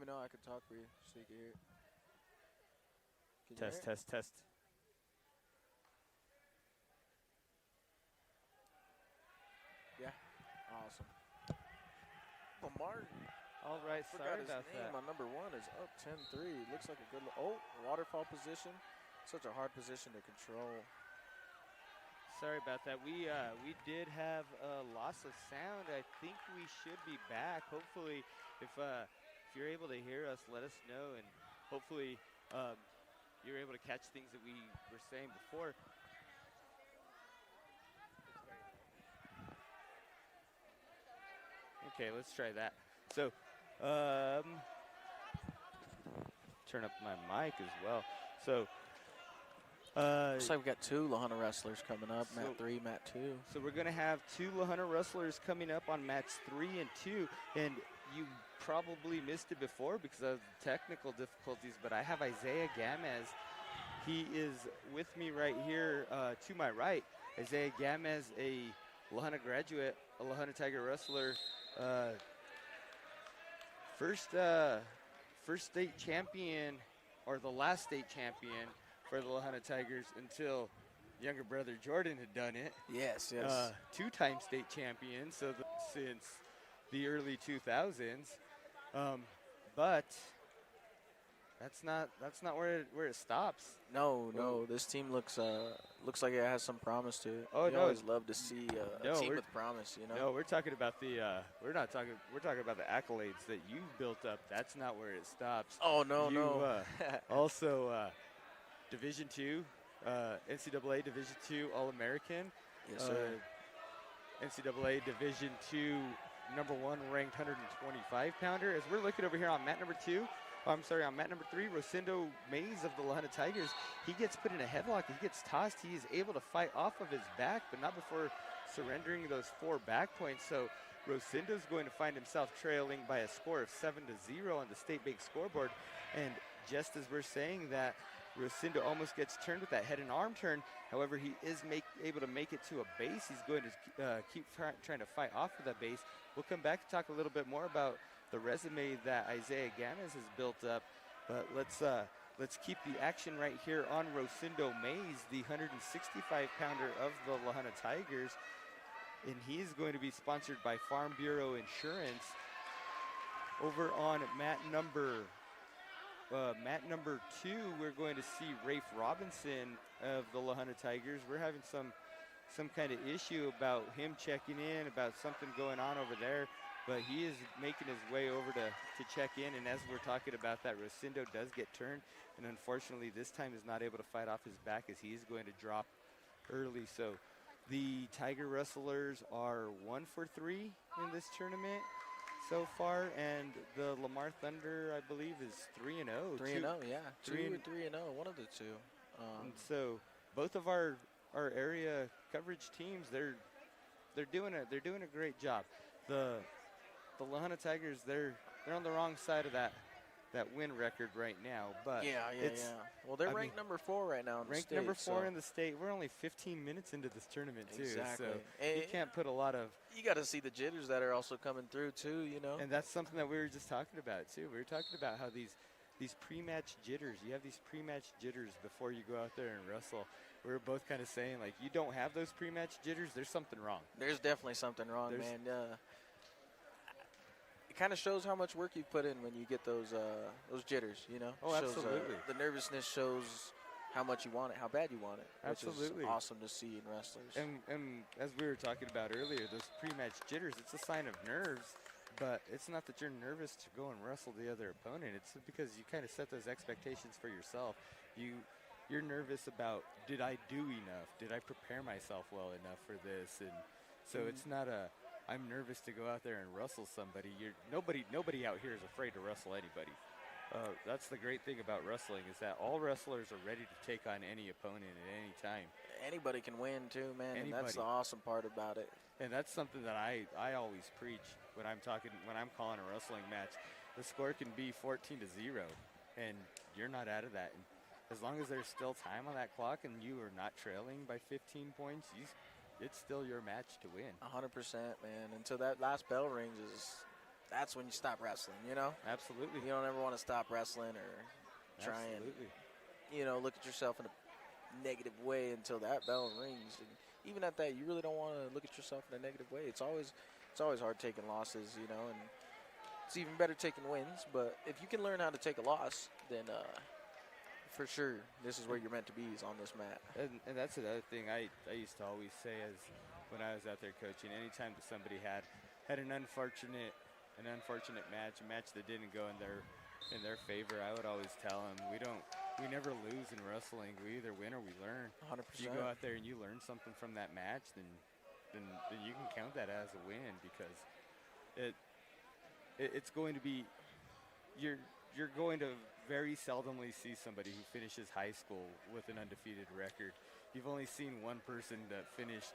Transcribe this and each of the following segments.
Let me know. I can talk for you so you can hear it. Can you hear Test, it? test, test. Yeah. Awesome. Lamar All right, forgot sorry his about name that. on number 1 is up 10-3. Looks like a good. Waterfall position. Such a hard position to control. Sorry about that. We did have a loss of sound. I think we should be back. Hopefully, if you're able to hear us, let us know, and hopefully um, you're able to catch things that we were saying before. Okay, let's try that. So, um, turn up my mic as well. So, Looks like we got 2 Lahana wrestlers coming up. So- Mat 3, Mat 2. So we're gonna have 2 Lahana wrestlers coming up on mats 3 and 2, and you probably missed it before because of technical difficulties. But I have Isaiah Gamez. He is with me right here to my right. Isaiah Gamez, a Lahana graduate, a Lahana Tiger wrestler, uh, first state champion, or the last state champion for the Lahana Tigers until younger brother Jordan had done it. Yes, yes. 2-time state champion, so since the early 2000s. But that's not where it stops. No. This team looks like it has some promise to it. Oh, you no. always love to see a No, team we're- with promise. You know. No, we're talking about we're talking about the accolades that you've built up. That's not where it stops. Oh no, You, no. Also, Division II, NCAA Division II All-American. Yes, sir. NCAA Division II number 1 ranked 125 pounder. As we're looking over here on mat number 2, on mat number 3, Rosendo Mays of the Lahana Tigers. He gets put in a headlock. He gets tossed. He is able to fight off of his back, but not before surrendering those 4 back points. So Rosendo's going to find himself trailing by a score of 7-0 on the state bank scoreboard. And just as we're saying that, Rosendo almost gets turned with that head and arm turn. However, he is able to make it to a base. He's going to keep trying to fight off of that base. We'll come back to talk a little bit more about the resume that Isaiah Gamez has built up. But let's keep the action right here on Rosendo Mays, the 165-pounder of the Lahana Tigers. And he's going to be sponsored by Farm Bureau Insurance. Over on mat number 2, we're going to see Rafe Robinson of the Lahana Tigers. We're having some kind of issue about him checking in, about something going on over there. But he is making his way over to check in. And as we're talking about that, Rosendo does get turned. And unfortunately, this time is not able to fight off his back as he's going to drop early. So the Tiger wrestlers are 1 for 3 in this tournament so far, and the Lamar Thunder, I believe, is 3-0. 3-0, yeah. 2 3 or and- 3-0, one of the two. And so both of our area coverage teams, they're doing a great job. The Lahana Tigers, they're on the wrong side of that win record right now, but yeah. Well, they're ranked number 4 right now in the ranked state. number 4 so in the state. We're only 15 minutes into this tournament too, Exactly. so And you can't put a lot of. you got to see the jitters that are also coming through too. You know. And that's something that we were just talking about too. We were talking about how these pre-match jitters. You have these pre-match jitters before you go out there and wrestle. We were both kind of saying, like, you don't have those pre-match jitters, there's something wrong. There's definitely something wrong, There's- man. It kind of shows how much work you put in when you get those jitters. You know. Oh, Shows, absolutely. the nervousness shows how much you want it, how bad you want it. Absolutely. Which is awesome to see in wrestlers. And as we were talking about earlier, those pre-match jitters, it's a sign of nerves, but it's not that you're nervous to go and wrestle the other opponent. It's because you kind of set those expectations for yourself. You're nervous about, did I do enough? Did I prepare myself well enough for this? And so it's not I'm nervous to go out there and wrestle somebody. Nobody out here is afraid to wrestle anybody. That's the great thing about wrestling, is that all wrestlers are ready to take on any opponent at any time. Anybody can win too, man. And that's Anybody. the awesome part about it. And that's something that I always preach when I'm calling a wrestling match. The score can be 14-0, and you're not out of that. And as long as there's still time on that clock and you are not trailing by 15 points, it's still your match to win. 100%, man. Until that last bell rings, that's when you stop wrestling, you know? Absolutely. You don't ever want to stop wrestling or try Absolutely. and, you know, look at yourself in a negative way until that bell rings. And even at that, you really don't want to look at yourself in a negative way. It's always hard taking losses, you know, and it's even better taking wins. But if you can learn how to take a loss, then for sure, this is where you're meant to be, is on this mat. And that's another thing I used to always say as when I was out there coaching. Anytime that somebody had an unfortunate match, a match that didn't go in their favor, I would always tell them we never lose in wrestling. We either win or we learn. 100%. If you go out there and you learn something from that match, then you can count that as a win, because it's going to be you're going to very seldomly see somebody who finishes high school with an undefeated record. You've only seen one person that finished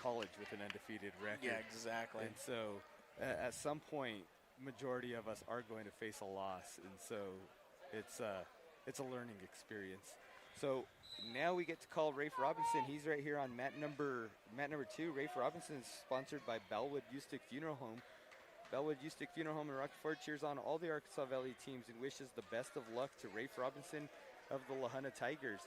college with an undefeated record. Yeah, exactly. And so at some point, majority of us are going to face a loss, and so it's a learning experience. So now we get to call Rafe Robinson. He's right here on mat number 2. Rafe Robinson is sponsored by Bellwood Ustick Funeral Home. Bellwood Ustick Funeral Home in Rocky Ford cheers on all the Arkansas Valley teams and wishes the best of luck to Rafe Robinson of the La Junta Tigers.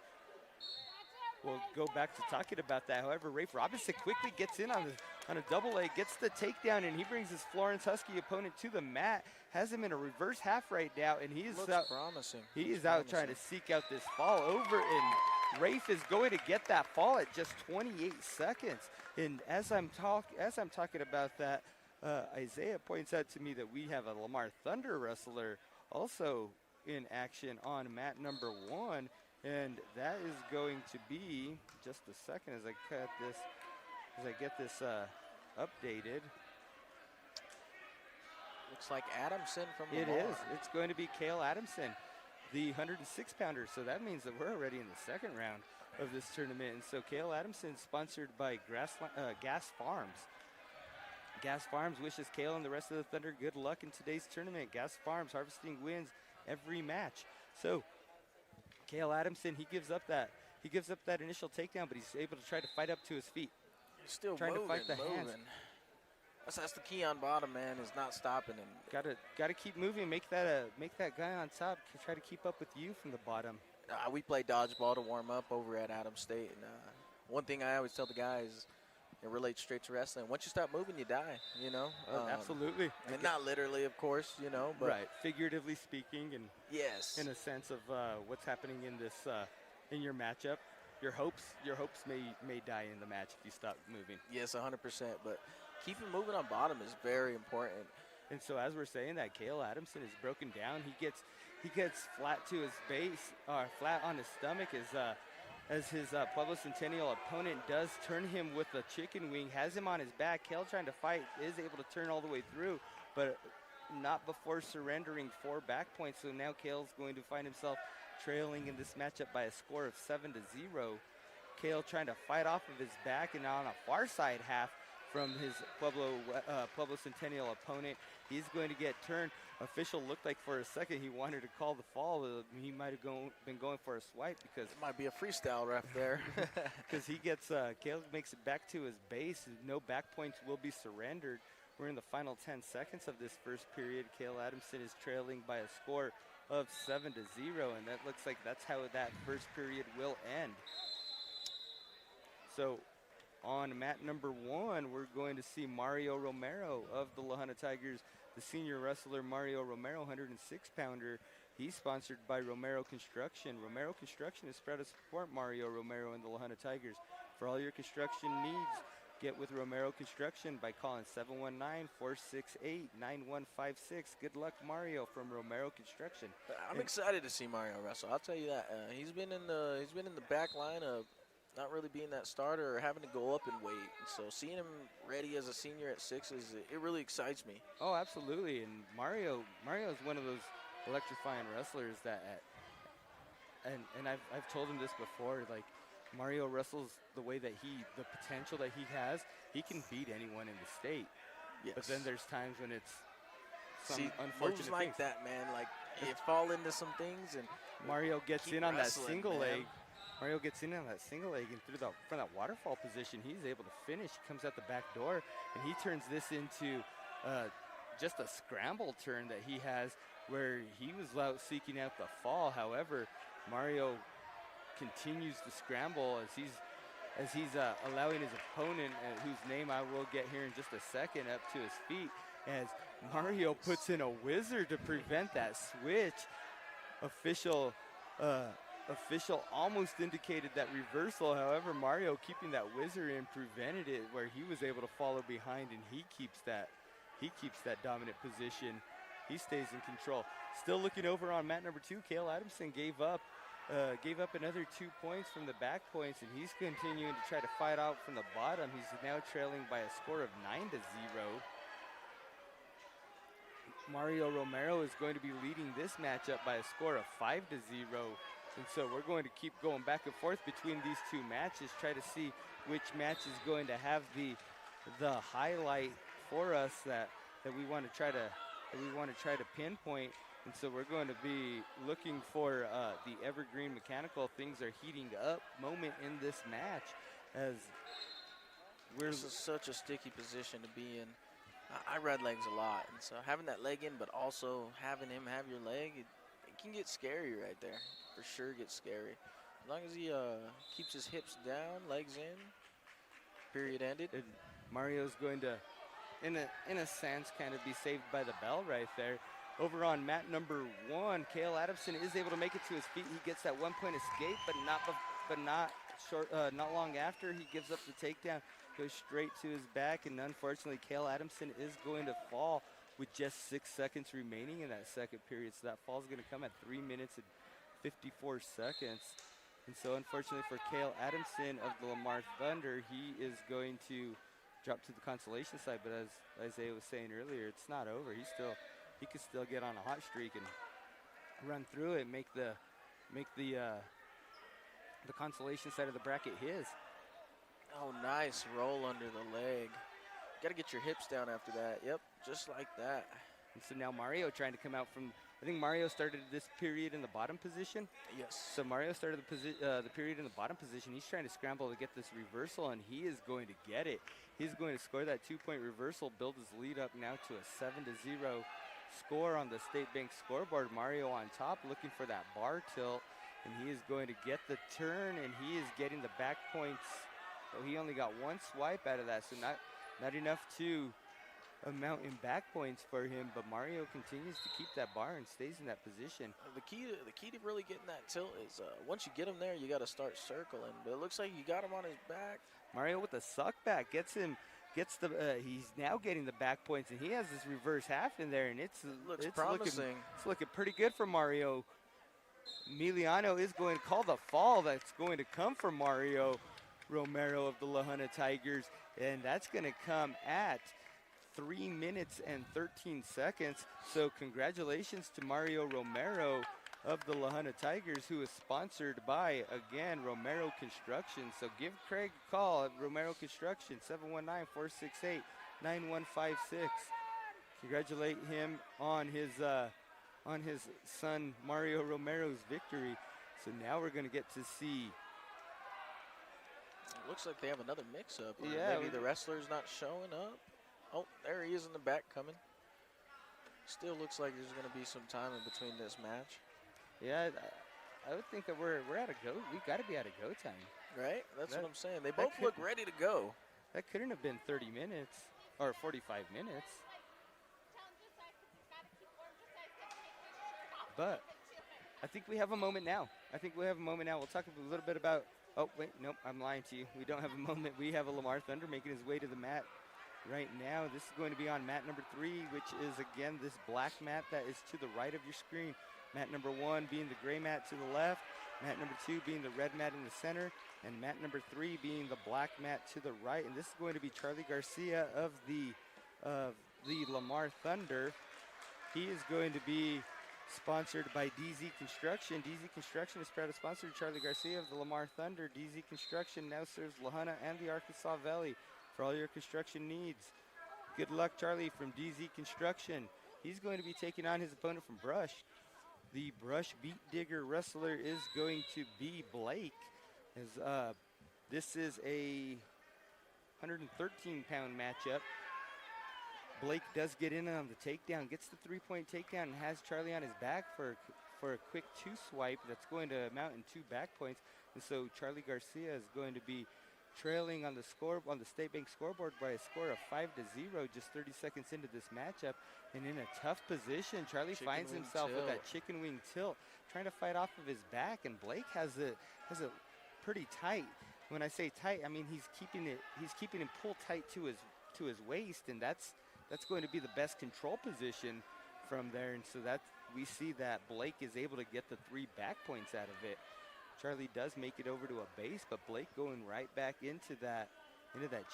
We'll go back to talking about that. However, Rafe Robinson quickly gets in on a double leg, gets the takedown, and he brings his Florence Husky opponent to the mat. Has him in a reverse half right now, and he is promising. He is out trying to seek out this fall over, and Rafe is going to get that fall at just 28 seconds. And as I'm talking about that, Isaiah points out to me that we have a Lamar Thunder wrestler also in action on mat number 1. And that is going to be, just a second as I get this updated. Looks like Adamson from It Lamar. is. It's going to be Cale Adamson, the 106-pounder. So that means that we're already in the second round of this tournament. And so Cale Adamson, sponsored by Gas Farms. Gas Farms wishes Cale and the rest of the Thunder good luck in today's tournament. Gas Farms harvesting wins every match. So Cale Adamson, he gives up that initial takedown, but he's able to try to fight up to his feet. He's still trying moving, to fight the hands. That's the key on bottom, man, is not stopping him. Gotta keep moving. Make that guy on top try to keep up with you from the bottom. We play dodgeball to warm up over at Adams State, and one thing I always tell the guys, it relates straight to wrestling. Once you stop moving, you die. You know. Absolutely. And not literally, of course. You know, but right. Figuratively speaking, and yes, in a sense of what's happening in this in your matchup, your hopes may die in the match if you stop moving. Yes, 100%. But keeping moving on bottom is very important. And so as we're saying that, Cale Adamson is broken down. He gets flat to his base, flat on his stomach as his Pueblo Centennial opponent does turn him with a chicken wing, has him on his back. Cale trying to fight, is able to turn all the way through, but not before surrendering 4 back points. So now Cale's going to find himself trailing in this matchup by a score of 7-0. Cale trying to fight off of his back, and on a far side half from his Pueblo Centennial opponent. He's going to get turned. Official looked like for a second he wanted to call the fall. He might have been going for a swipe, because it might be a freestyle ref there. Because he gets Cale makes it back to his base. No back points will be surrendered. We're in the final 10 seconds of this first period. Cale Adamson is trailing by a score of 7-0, and that looks like that's how that first period will end. So on mat number 1, we're going to see Mario Romero of the La Junta Tigers, the senior wrestler Mario Romero, 106-pounder. He's sponsored by Romero Construction. Romero Construction is proud to support Mario Romero and the La Junta Tigers. For all your construction needs, get with Romero Construction by calling 719-468-9156. Good luck, Mario, from Romero Construction. I'm excited to see Mario wrestle. I'll tell you that. He's been in the back line of not really being that starter or having to go up in weight. So seeing him ready as a senior at 6 it really excites me. Oh, absolutely. And Mario is one of those electrifying wrestlers that, and I've told him this before, like, Mario wrestles the way that the potential that he has, he can beat anyone in the state. Yes. But then there's times when it's some moves unfortunate like things. that, man. Like, you fall into some things, and Mario gets in on that single man. leg. Mario gets in on that single leg, and from that waterfall position, he's able to finish. He comes out the back door, and he turns this into just a scramble turn that he has where he was out seeking out the fall. However, Mario continues to scramble as he's allowing his opponent, whose name I will get here in just a second, up to his feet, as Mario puts in a whizzer to prevent that switch. Official almost indicated that reversal. However, Mario keeping that whizzer in prevented it, where he was able to follow behind, and he keeps that dominant position. He stays in control. Still looking over on mat number 2, Cale Adamson gave up another 2 points from the back points, and he's continuing to try to fight out from the bottom. He's now trailing by a score of 9-0. Mario Romero is going to be leading this matchup by a score of 5-0. And so we're going to keep going back and forth between these two matches, try to see which match is going to have the highlight for us that we want to try to pinpoint. And so we're going to be looking for the Evergreen Mechanical Things Are Heating Up moment in this match, as this is such a sticky position to be in. I ride legs a lot, and so having that leg in, but also having him have your leg, it can get scary right there. For sure get scary. As long as he keeps his hips down, legs in, period ended. And Mario's going to, in a sense, kind of be saved by the bell right there. Over on mat number 1, Cale Adamson is able to make it to his feet. He gets that 1-point escape, but not long after he gives up the takedown, goes straight to his back, and unfortunately, Cale Adamson is going to fall with just 6 seconds remaining in that second period. So that fall is going to come at 3 minutes and 54 seconds. And so unfortunately for Cale Adamson of the Lamar Thunder, he is going to drop to the consolation side. But as Isaiah was saying earlier, it's not over. He could still get on a hot streak and run through it, make the consolation side of the bracket his. Oh, nice roll under the leg. Got to get your hips down after that. Yep, just like that. And so now Mario trying to come out from, I think Mario started this period in the bottom position. Yes. So Mario started the period in the bottom position. He's trying to scramble to get this reversal, and he is going to get it. He's going to score that 2-point reversal, build his lead up now to a 7-0 score on the State Bank scoreboard. Mario on top looking for that bar tilt, and he is going to get the turn, and he is getting the back points. Oh, he only got 1 swipe out of that, so not enough to amount in back points for him, but Mario continues to keep that bar and stays in that position. The key to really getting that tilt is once you get him there, you got to start circling. But it looks like you got him on his back. Mario with the suck back he's now getting the back points, and he has this reverse half in there, and it's promising. It's looking pretty good for Mario. Emiliano is going to call the fall that's going to come for Mario Romero of the La Junta Tigers, and that's going to come at 3 minutes and 13 seconds. So congratulations to Mario Romero of the La Junta Tigers, who is sponsored by, again, Romero Construction. So give Craig a call at Romero Construction, 719-468-9156. Congratulate him on his son Mario Romero's victory. So now we're going to get to see. It looks like they have another mix-up. Yeah, maybe the wrestler's not showing up. Oh, there he is in the back coming. Still looks like there's going to be some time in between this match. Yeah, I would think that we're at a go. We've got to be at a go time. Right? That's what I'm saying. They both look ready to go. That couldn't have been 30 minutes or 45 minutes. But I think we have a moment now. We'll talk a little bit about, oh, wait, nope, I'm lying to you. We don't have a moment. We have a Lamar Thunder making his way to the mat right now. This is going to be on mat number 3, which is, again, this black mat that is to the right of your screen. Mat number 1 being the gray mat to the left, mat number 2 being the red mat in the center, and mat number 3 being the black mat to the right. And this is going to be Charlie Garcia of the Lamar Thunder. He is going to be sponsored by DZ Construction. DZ Construction is proud to sponsor Charlie Garcia of the Lamar Thunder. DZ Construction now serves La Junta and the Arkansas Valley for all your construction needs. Good luck, Charlie, from DZ Construction. He's going to be taking on his opponent from Brush. The Brush Beat Digger wrestler is going to be Blake. This is a 113-pound matchup Blake does get in on the takedown, gets the 3-point takedown, and has Charlie on his back for a quick 2-swipe that's going to amount in 2 back points. And so Charlie Garcia is going to be trailing on the State Bank scoreboard by a score of 5-0 just 30 seconds into this matchup. And in a tough position, Charlie finds himself with that chicken wing tilt, trying to fight off of his back, and Blake has it pretty tight. When I say tight, I mean he's keeping him pulled tight to his waist, and that's going to be the best control position from there. And so we see that Blake is able to get the 3 back points out of it. Charlie does make it over to a base, but Blake going right back into that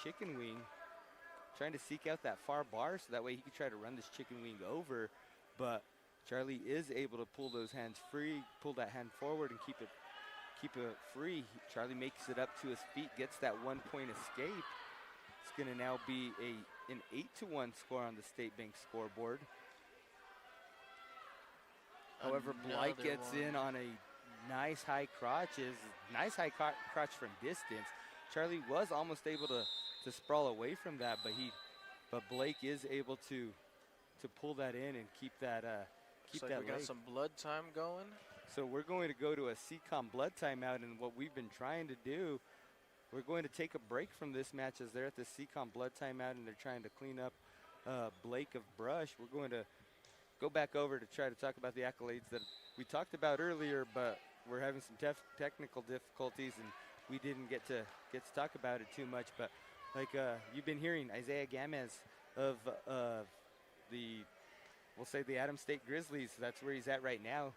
chicken wing, trying to seek out that far bar so that way he can try to run this chicken wing over. But Charlie is able to pull those hands free, pull that hand forward and keep it free. Charlie makes it up to his feet, gets that 1-point escape. It's going to now be an 8-1 score on the State Bank scoreboard. However, Blake gets in on a nice high crotch from distance. Charlie was almost able to sprawl away from that, but Blake is able to pull that in and keep that We got some blood time going. So we're going to go to a CCOM blood timeout, and what we've been trying to do, we're going to take a break from this match as they're at the CCOM blood timeout and they're trying to clean up Blake of Brush. We're going to go back over to try to talk about the accolades that we talked about earlier, but we're having some technical difficulties and we didn't get to talk about it too much. But like you've been hearing, Isaiah Gamez of we'll say the Adams State Grizzlies, that's where he's at right now,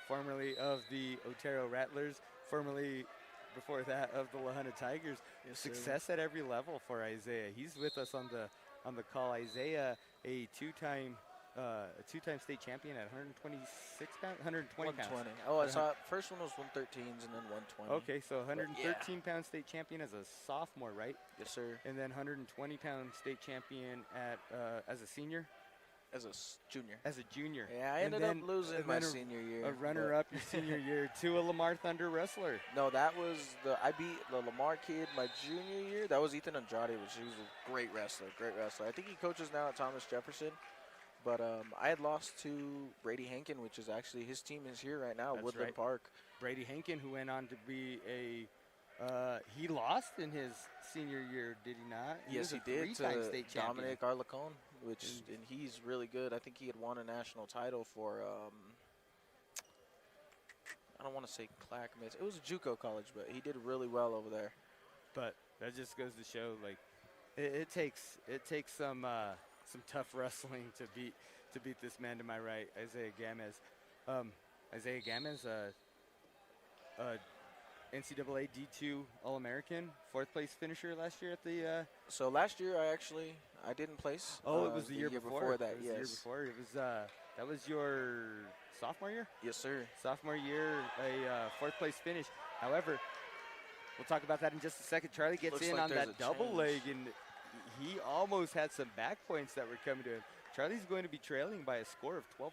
formerly of the Otero Rattlers, formerly before that of the La Junta Tigers. Yes, Success at every level for Isaiah. He's with us on the call. Isaiah, a two-time state champion at 126 pounds, 120 pounds. 120. Oh, I saw first one was 113s and then 120. Okay, so 113-pound state champion as a sophomore, right? Yes, sir. And then 120-pound state champion as a senior. As a junior. As a junior. Yeah, I ended up losing my senior year. A runner-up your senior year to a Lamar Thunder wrestler. No, that was I beat the Lamar kid my junior year. That was Ethan Andrade, which he was a great wrestler. I think he coaches now at Thomas Jefferson. But I had lost to Brady Henkin, which is actually his team is here right now, Woodland Park. Brady Henkin, who went on to be he lost in his senior year, did he not? Yes, he did, to state Dominic Arlacone, and he's really good. I think he had won a national title for, I don't want to say Clackamas. It was a JUCO college, but he did really well over there. But that just goes to show, like, it takes some tough wrestling to beat this man to my right, Isaiah Gamez. Isaiah Gamez, NCAA D2 All-American, 4th place finisher last year at the. So last year I didn't place. Oh, it was the year before that. Yes. The year before. It was that was your sophomore year. Yes, sir. Sophomore year, a 4th place finish. However, we'll talk about that in just a second. Charlie gets in on that double leg, and he almost had some back points that were coming to him. Charlie's going to be trailing by a score of 12-5,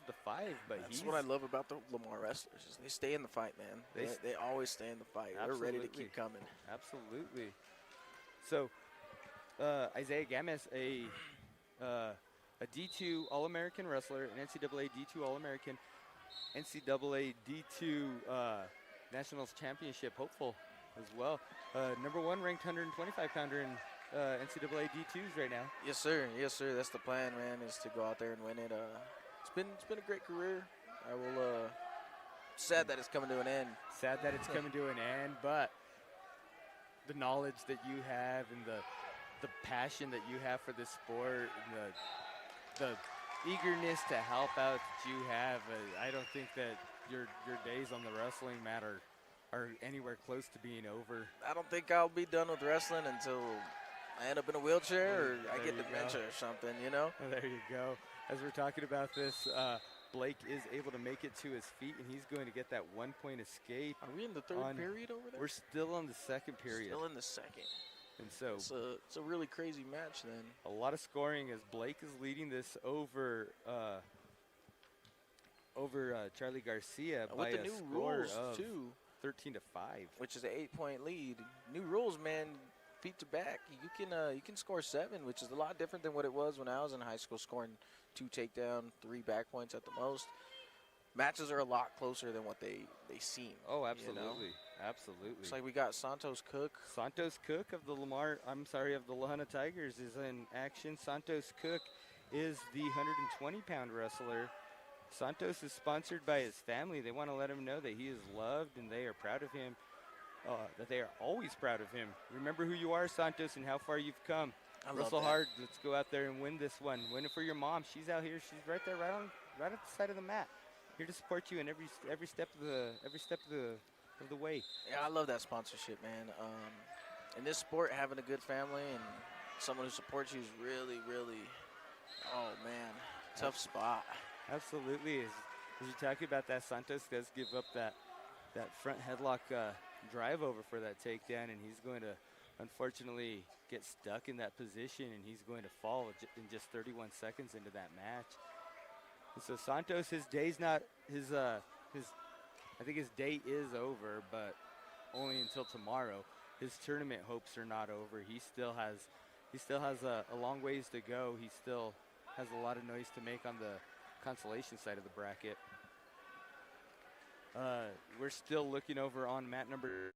but that's what I love about the Lamar wrestlers. Is they stay in the fight, man. They always stay in the fight. Absolutely. They're ready to keep coming. Absolutely. So, Isaiah Gamez, a D2 All-American wrestler, an NCAA D2 All-American, NCAA D2 Nationals Championship hopeful as well. Number 1 ranked 125-pounder in NCAA D2s right now. Yes, sir. Yes, sir. That's the plan, man, is to go out there and win it. It's been a great career. I will. Sad that it's coming to an end. Sad that it's coming to an end, but the knowledge that you have and the passion that you have for this sport, and the eagerness to help out that you have, I don't think that your days on the wrestling mat are anywhere close to being over. I don't think I'll be done with wrestling until I end up in a wheelchair or I get dementia or something, you know? There you go. As we're talking about this, Blake is able to make it to his feet, and he's going to get that 1-point escape. Are we in the third period over there? We're still on the second period. Still in the second. And so it's a really crazy match then. A lot of scoring as Blake is leading this over Charlie Garcia by with the a new score rules of too. 13-5. Which is an 8-point lead. New rules, man. feet to back, you can score 7, which is a lot different than what it was when I was in high school, scoring 2 takedown, 3 back points at the most. Matches are a lot closer than what they seem. Oh, absolutely, You know? absolutely. It's like we got Santos Cook. Santos Cook of the La Junta Tigers is in action. Santos Cook is the 120-pound wrestler. Santos is sponsored by his family. They want to let him know that he is loved and they are proud of him, that they are always proud of him. Remember who you are, Santos, and how far you've come. Wrestle hard. Let's go out there and win this one. Win it for your mom. She's out here. She's right there, right at the side of the mat, here to support you in every step of the way. Yeah, I love that sponsorship, man. In this sport, having a good family and someone who supports you is really, really, oh man, tough spot. Absolutely. As you're talking about that, Santos does give up that front headlock drive over for that takedown, and he's going to unfortunately get stuck in that position, and he's going to fall in just 31 seconds into that match. And so Santos, his day's not I think his day is over, but only until tomorrow. His tournament hopes are not over. He still has a long ways to go. He still has a lot of noise to make on the consolation side of the bracket. We're still looking over on mat number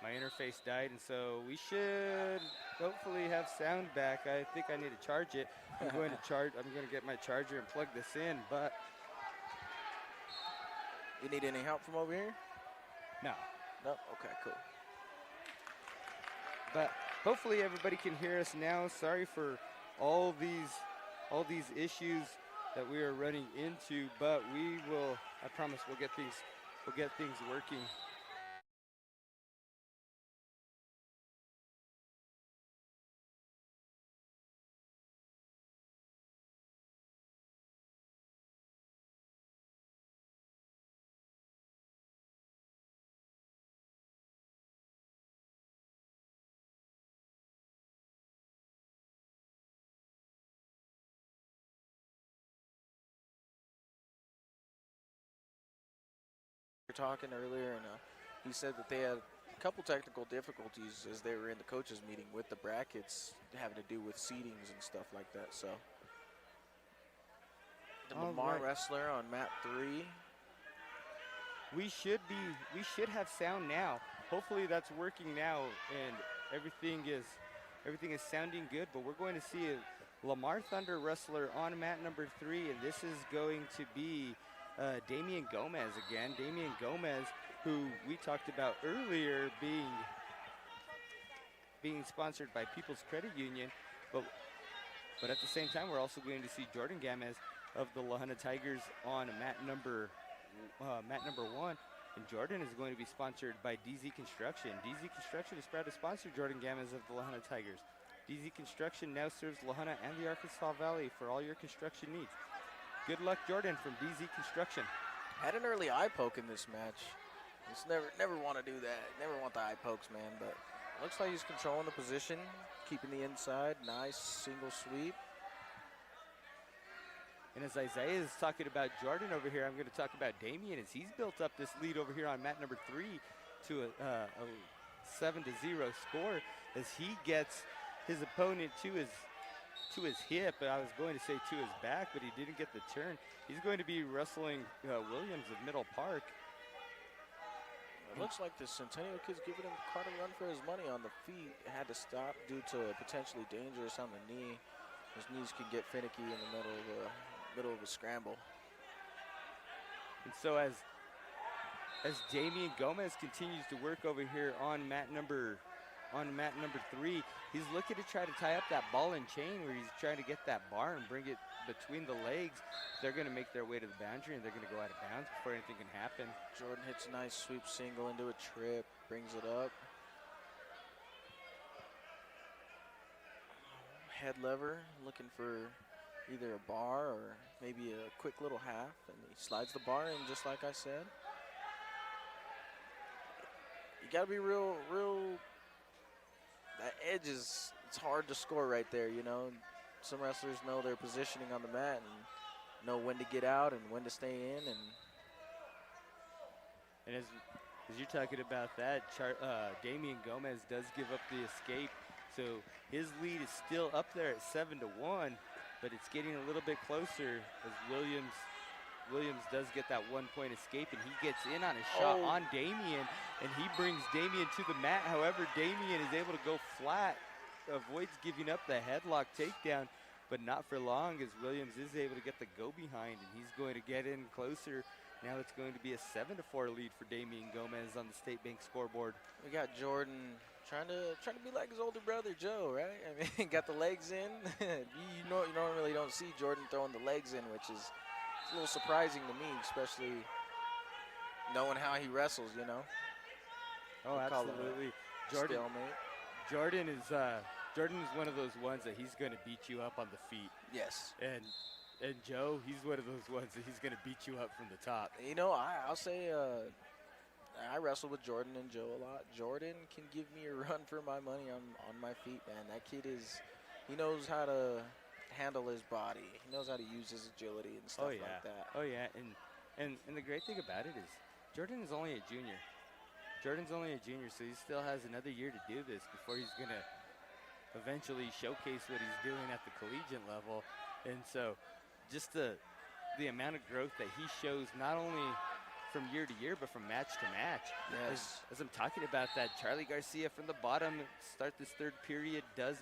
my interface died, and so we should hopefully have sound back. I think I need to charge it. I'm going to get my charger and plug this in, but You need any help from over here? no. No? Okay, cool. But hopefully everybody can hear us now. Sorry for all these issues that we are running into, but I promise we'll get things working. We were talking earlier, and he said that they had a couple technical difficulties as they were in the coaches meeting with the brackets having to do with seedings and stuff like that. So the All Lamar right. wrestler on map 3. We should have sound now. Hopefully that's working now, and everything is sounding good. But we're going to see a Lamar Thunder wrestler on mat number 3, and this is going to be Damian Gomez again. Damian Gomez, who we talked about earlier being sponsored by People's Credit Union, but at the same time we're also going to see Jordan Gamez of the La Junta Tigers on mat number 1, and Jordan is going to be sponsored by DZ Construction. DZ Construction is proud to sponsor Jordan Gamez of the La Junta Tigers. DZ Construction now serves La Junta and the Arkansas Valley for all your construction needs. Good luck, Jordan, from DZ Construction. Had an early eye poke in this match. Just never want to do that. Never want the eye pokes, man. But looks like he's controlling the position, keeping the inside. Nice single sweep. And as Isaiah is talking about Jordan over here, I'm going to talk about Damian as he's built up this lead over here on mat number 3 to a 7-0 score as he gets his opponent to his hip. I was going to say to his back, but he didn't get the turn. He's going to be wrestling Williams of Middle Park. It looks like the Centennial kid's giving him quite a run for his money on the feet. Had to stop due to potentially dangerous on the knee. His knees can get finicky in the middle of a scramble. And so as Damian Gomez continues to work over here on mat number 3, he's looking to try to tie up that ball and chain where he's trying to get that bar and bring it between the legs. They're going to make their way to the boundary and they're going to go out of bounds before anything can happen. Jordan hits a nice sweep single into a trip, brings it up. Head lever, looking for either a bar or maybe a quick little half, and he slides the bar in just like I said. You gotta be real, that edge it's hard to score right there, you know. Some wrestlers know their positioning on the mat and know when to get out and when to stay in. And as you're talking about that, Damian Gomez does give up the escape. So his lead is still up there at 7-1, but it's getting a little bit closer as Williams does get that 1-point escape, and he gets in on a shot on Damian, and he brings Damian to the mat. However, Damian is able to go flat, avoids giving up the headlock takedown, but not for long as Williams is able to get the go behind, and he's going to get in closer. Now it's going to be a 7-4 lead for Damian Gomez on the State Bank scoreboard. We got Jordan trying to be like his older brother Joe, right? I mean, got the legs in. you normally don't see Jordan throwing the legs in, which is a little surprising to me, especially knowing how he wrestles, you know. Oh, absolutely. Jordan is one of those ones that he's going to beat you up on the feet. Yes. And Joe, he's one of those ones that he's going to beat you up from the top. You know, I'll say I wrestle with Jordan and Joe a lot. Jordan can give me a run for my money on my feet, man. That kid he knows how to handle his body. He knows how to use his agility and stuff like that. Oh, yeah. And the great thing about it is Jordan is only a junior. Jordan's only a junior, so he still has another year to do this before he's going to eventually showcase what he's doing at the collegiate level. And so just the amount of growth that he shows, not only from year to year, but from match to match. Yes. As I'm talking about that, Charlie Garcia from the bottom, start this third period, does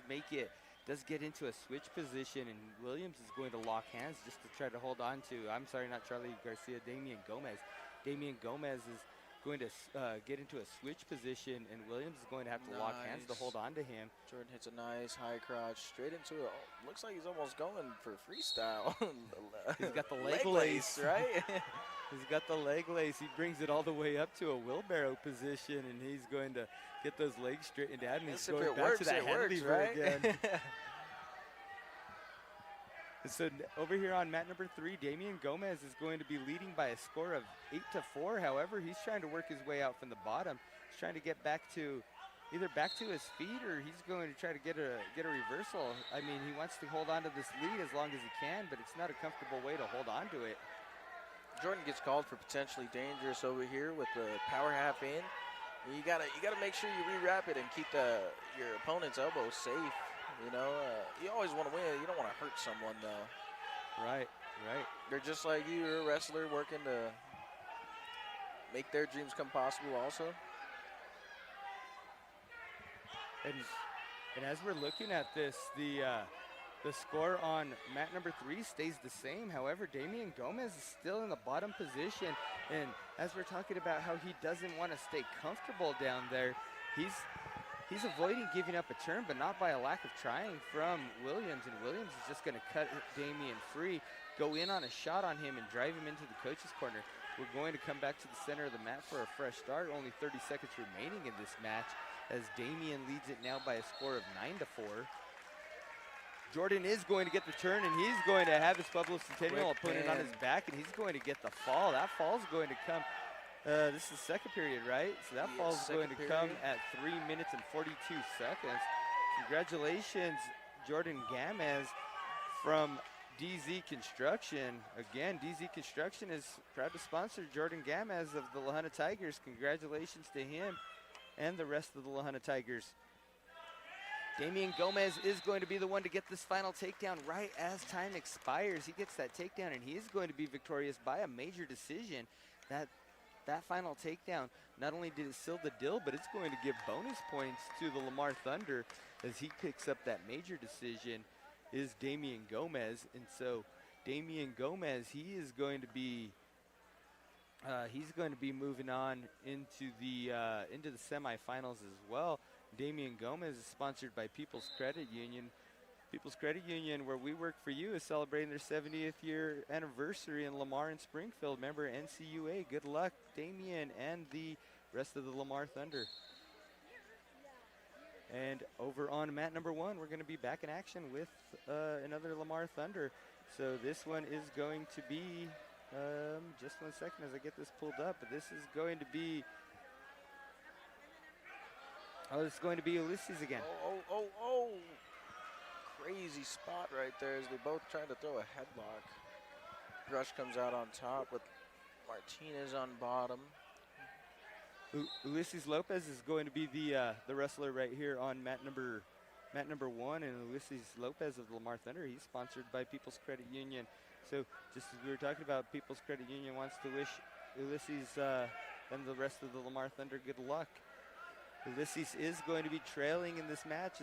get into a switch position, and Williams is going to lock hands just to try to hold on to, I'm sorry, not Charlie Garcia, Damian Gomez. Damian Gomez is going to get into a switch position, and Williams is going to have to lock hands to hold on to him. Jordan hits a nice high crotch straight into it. Looks like he's almost going for freestyle. He's got the leg lace, right? He's got the leg lace. He brings it all the way up to a wheelbarrow position, and he's going to get those legs straightened out, and he's going back to that head lever right? again. So over here on mat number 3, Damian Gomez is going to be leading by a score of 8-4. However, he's trying to work his way out from the bottom. He's trying to get either back to his feet, or he's going to try to get a reversal. I mean, he wants to hold on to this lead as long as he can, but it's not a comfortable way to hold on to it. Jordan gets called for potentially dangerous over here with the power half in. You gotta make sure you re-wrap it and keep your opponent's elbow safe. You know, you always want to win. You don't want to hurt someone, though. Right. They're just like you. You're a wrestler working to make their dreams come possible also. And as we're looking at this, the score on mat number 3 stays the same. However, Damian Gomez is still in the bottom position. And as we're talking about how he doesn't want to stay comfortable down there, he's avoiding giving up a turn, but not by a lack of trying from Williams. And Williams is just going to cut Damian free, go in on a shot on him, and drive him into the coach's corner. We're going to come back to the center of the mat for a fresh start. Only 30 seconds remaining in this match, as Damian leads it now by a score of 9-4. Jordan is going to get the turn, and he's going to have his Pueblo Centennial opponent on his back, and he's going to get the fall. That fall's going to come. This is second period, right? So that fall's going to come at 3 minutes and 42 seconds. Congratulations, Jordan Gamez from DZ Construction. Again, DZ Construction is proud to sponsor Jordan Gamez of the La Junta Tigers. Congratulations to him and the rest of the La Junta Tigers. Damian Gomez is going to be the one to get this final takedown right as time expires. He gets that takedown, and he is going to be victorious by a major decision. That final takedown, not only did it seal the deal, but it's going to give bonus points to the Lamar Thunder as he picks up that major decision, is Damian Gomez. And so Damian Gomez, he is going to be moving on into the semifinals as well. Damian Gomez is sponsored by People's Credit Union. People's Credit Union, where we work for you, is celebrating their 70th year anniversary in Lamar and Springfield. Member NCUA. Good luck, Damian and the rest of the Lamar Thunder. And over on mat number 1, we're going to be back in action with another Lamar Thunder. So this one is going to be, just 1 second as I get this pulled up, but this is going to be, it's going to be Ulysses again. Oh. Crazy spot right there as they're both trying to throw a headlock. Rush comes out on top with Martinez on bottom. Ulysses Lopez is going to be the wrestler right here on mat number 1, and Ulysses Lopez of the Lamar Thunder, he's sponsored by People's Credit Union. So just as we were talking about, People's Credit Union wants to wish Ulysses and the rest of the Lamar Thunder good luck. Ulysses is going to be trailing in this match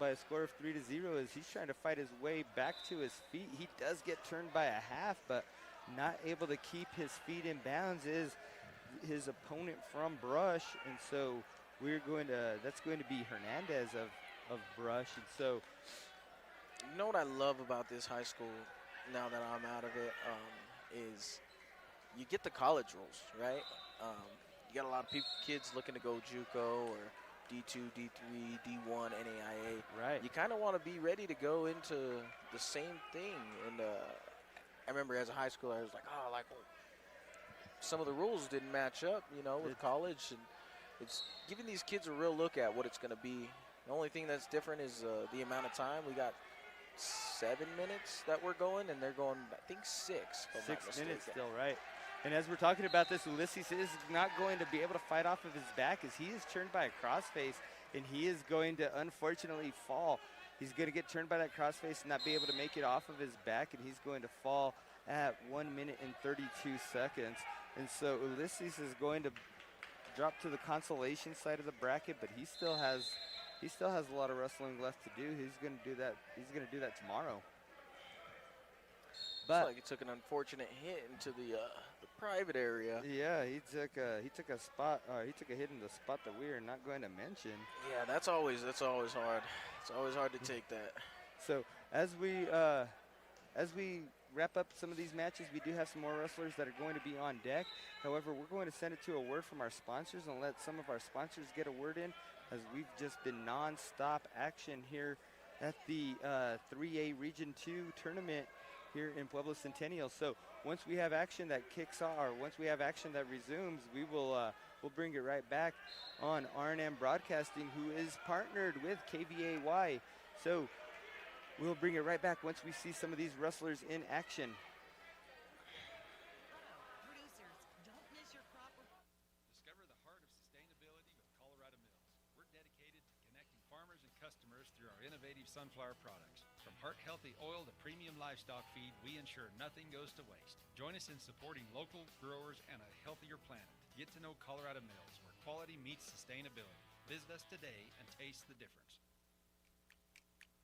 by a score of 3-0 as he's trying to fight his way back to his feet. He does get turned by a half, but not able to keep his feet in bounds is his opponent from Brush. And so that's going to be Hernandez of Brush. And so, you know what I love about this high school now that I'm out of it, is you get the college rules, right? You got a lot of kids looking to go JUCO or D2, D3, D1, NAIA. Right. You kind of want to be ready to go into the same thing. And I remember as a high schooler, I was like, some of the rules didn't match up, with college. And it's giving these kids a real look at what it's going to be. The only thing that's different is the amount of time. We got 7 minutes that we're going, and they're going, I think, 6. 6 minutes still, right. And as we're talking about this, Ulysses is not going to be able to fight off of his back as he is turned by a crossface, and he is going to unfortunately fall. He's going to get turned by that crossface and not be able to make it off of his back, and he's going to fall at 1 minute and 32 seconds. And so Ulysses is going to drop to the consolation side of the bracket, but he still has a lot of wrestling left to do. He's going to do that. He's going to do that tomorrow. But looks like he took an unfortunate hit into the private area. Yeah, he took a hit in the spot that we are not going to mention. Yeah, that's always hard. It's always hard to take that. So as we wrap up some of these matches, we do have some more wrestlers that are going to be on deck. However, we're going to send it to a word from our sponsors and let some of our sponsors get a word in, as we've just been non-stop action here at the 3A Region 2 tournament here in Pueblo Centennial. So once we have action that kicks off, or once we have action that resumes, we will we'll bring it right back on R&M Broadcasting, who is partnered with KVAY. So we'll bring it right back once we see some of these wrestlers in action. Discover the heart of sustainability with Colorado Mills. We're dedicated to connecting farmers and customers through our innovative sunflower products. From heart-healthy oil to premium livestock feed, we ensure nothing goes to waste. Join us in supporting local growers and a healthier planet. Get to know Colorado Mills, where quality meets sustainability. Visit us today and taste the difference.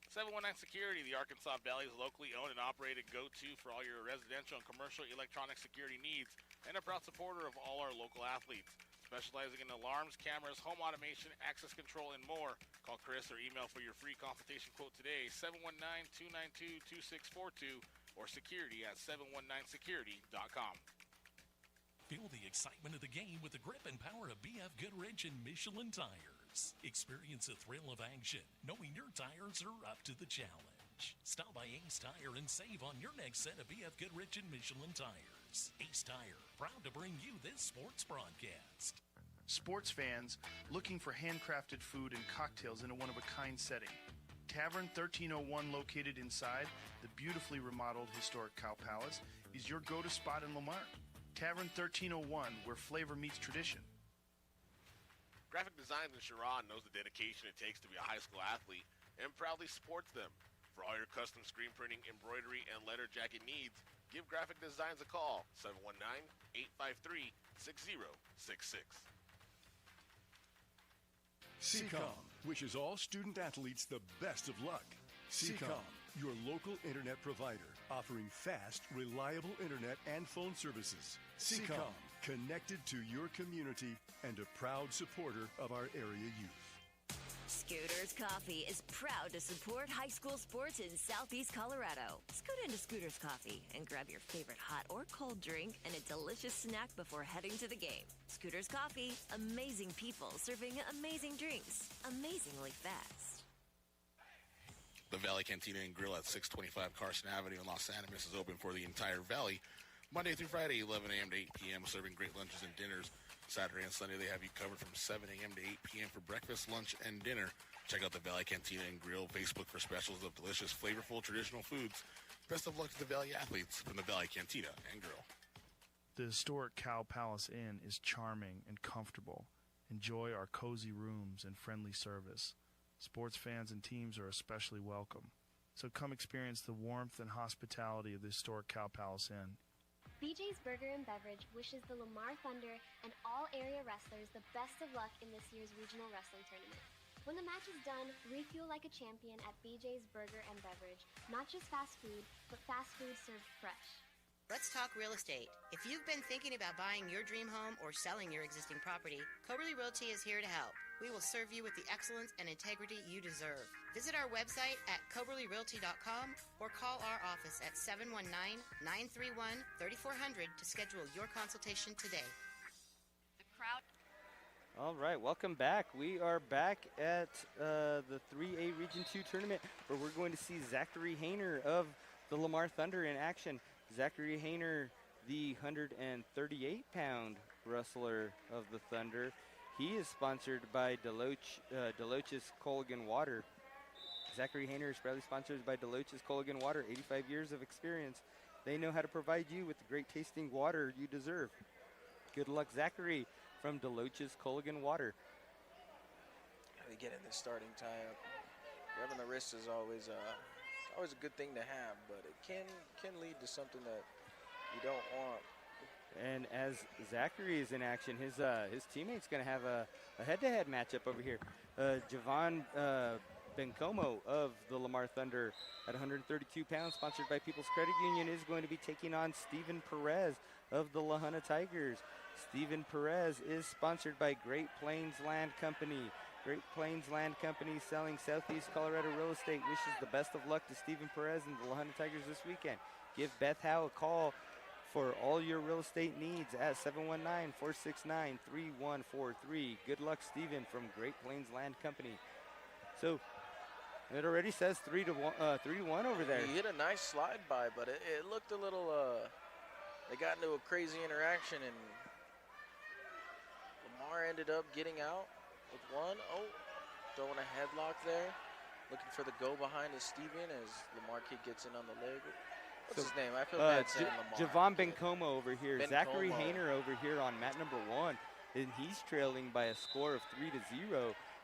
719 Security, the Arkansas Valley's locally owned and operated go-to for all your residential and commercial electronic security needs, and a proud supporter of all our local athletes. Specializing in alarms, cameras, home automation, access control, and more. Call Chris or email for your free consultation quote today, 719-292-2642, or security@719security.com. Feel the excitement of the game with the grip and power of BF Goodrich and Michelin tires. Experience the thrill of action, knowing your tires are up to the challenge. Stop by Ace Tire and save on your next set of BF Goodrich and Michelin tires. Ace Tire, proud to bring you this sports broadcast. Sports fans looking for handcrafted food and cocktails in a one-of-a-kind setting. Tavern 1301, located inside the beautifully remodeled historic Cow Palace, is your go-to spot in Lamar. Tavern 1301, where flavor meets tradition. Graphic Designs in Sharon knows the dedication it takes to be a high school athlete and proudly supports them. For all your custom screen printing, embroidery, and letter jacket needs, give Graphic Designs a call, 719-853-6066. CCOM wishes all student athletes the best of luck. CCOM, your local internet provider, offering fast, reliable internet and phone services. CCOM, connected to your community and a proud supporter of our area youth. Scooters Coffee is proud to support high school sports in Southeast Colorado. Scoot into Scooters Coffee and grab your favorite hot or cold drink and a delicious snack before heading to the game. Scooters Coffee, amazing people serving amazing drinks, amazingly fast. The Valley Cantina and Grill at 625 Carson Avenue in Los Animas is open for the entire valley, Monday through Friday, 11 a.m. to 8 p.m., serving great lunches and dinners. Saturday and Sunday, they have you covered from 7 a.m. to 8 p.m. for breakfast, lunch, and dinner. Check out the Valley Cantina and Grill Facebook for specials of delicious, flavorful, traditional foods. Best of luck to the Valley athletes from the Valley Cantina and Grill. The historic Cow Palace Inn is charming and comfortable. Enjoy our cozy rooms and friendly service. Sports fans and teams are especially welcome. So come experience the warmth and hospitality of the historic Cow Palace Inn. BJ's Burger and Beverage wishes the Lamar Thunder and all area wrestlers the best of luck in this year's regional wrestling tournament. When the match is done, refuel like a champion at BJ's Burger and Beverage. Not just fast food, but fast food served fresh. Let's talk real estate. If you've been thinking about buying your dream home or selling your existing property, Coberly Realty is here to help. We will serve you with the excellence and integrity you deserve. Visit our website at coberlyrealty.com or call our office at 719-931-3400 to schedule your consultation today. The crowd. All right, welcome back. We are back at the 3A Region 2 tournament, where we're going to see Zachary Hayner of the Lamar Thunder in action. Zachary Hayner, the 138-pound wrestler of the Thunder. He is sponsored by Deloach's Colgan Water. Zachary Hayner is proudly sponsored by Deloach's Colgan Water, 85 years of experience. They know how to provide you with the great tasting water you deserve. Good luck, Zachary, from Deloach's Colgan Water. Gotta get in this starting tie-up. Grabbing the wrist is always a good thing to have, but it can lead to something that you don't want. And as Zachary is in action, his teammate's going to have a head-to-head matchup over here. Javon Bencomo of the Lamar Thunder at 132 pounds, sponsored by People's Credit Union, is going to be taking on Steven Perez of the La Junta Tigers. Steven Perez is sponsored by Great Plains Land Company. Great Plains Land Company selling Southeast Colorado real estate wishes the best of luck to Steven Perez and the La Junta Tigers this weekend. Give Beth Howe a call for all your real estate needs at 719-469-3143. Good luck, Steven, from Great Plains Land Company. So it already says 3-1 over there. He hit a nice slide by, but it looked a little, they got into a crazy interaction, and Lamar ended up getting out with one. Oh, throwing a headlock there. Looking for the go behind of Steven as Lamar kid gets in on the leg. What's his name? I feel bad saying Lamar. Javon Bencomo over here. Bencomo. Zachary Hayner over here on mat number 1. And he's trailing by a score of 3-0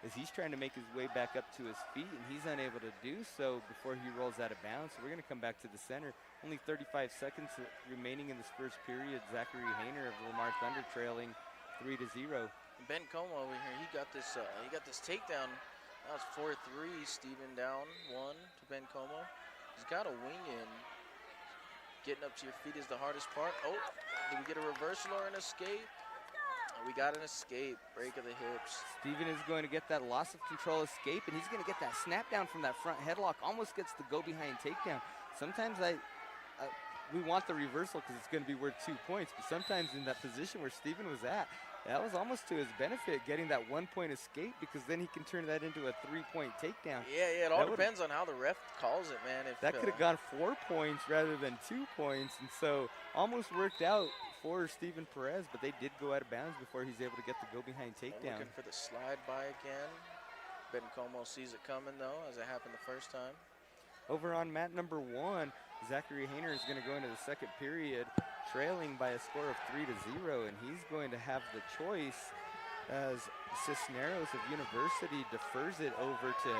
as he's trying to make his way back up to his feet, and he's unable to do so before he rolls out of bounds. So we're going to come back to the center. Only 35 seconds remaining in this first period. Zachary Hayner of the Lamar Thunder trailing 3-0. Bencomo over here, he got this takedown. That was 4-3. Steven down 1 to Bencomo. He's got a wing in. Getting up to your feet is the hardest part. Oh, did we get a reversal or an escape? Oh, we got an escape. Break of the hips. Steven is going to get that loss of control escape, and he's going to get that snap down from that front headlock. Almost gets the go behind takedown. Sometimes we want the reversal because it's going to be worth 2 points, but sometimes in that position where Steven was at, that was almost to his benefit, getting that 1 point escape, because then he can turn that into a 3-point takedown. Yeah, it all depends on how the ref calls it, man. That could have gone 4 points rather than 2 points, and so almost worked out for Steven Perez, but they did go out of bounds before he's able to get the go-behind takedown. Looking for the slide by again. Bencomo sees it coming, though, as it happened the first time. Over on mat number 1, Zachary Hayner is going to go into the second period trailing by a score of 3-0, and he's going to have the choice as Cisneros of University defers it over to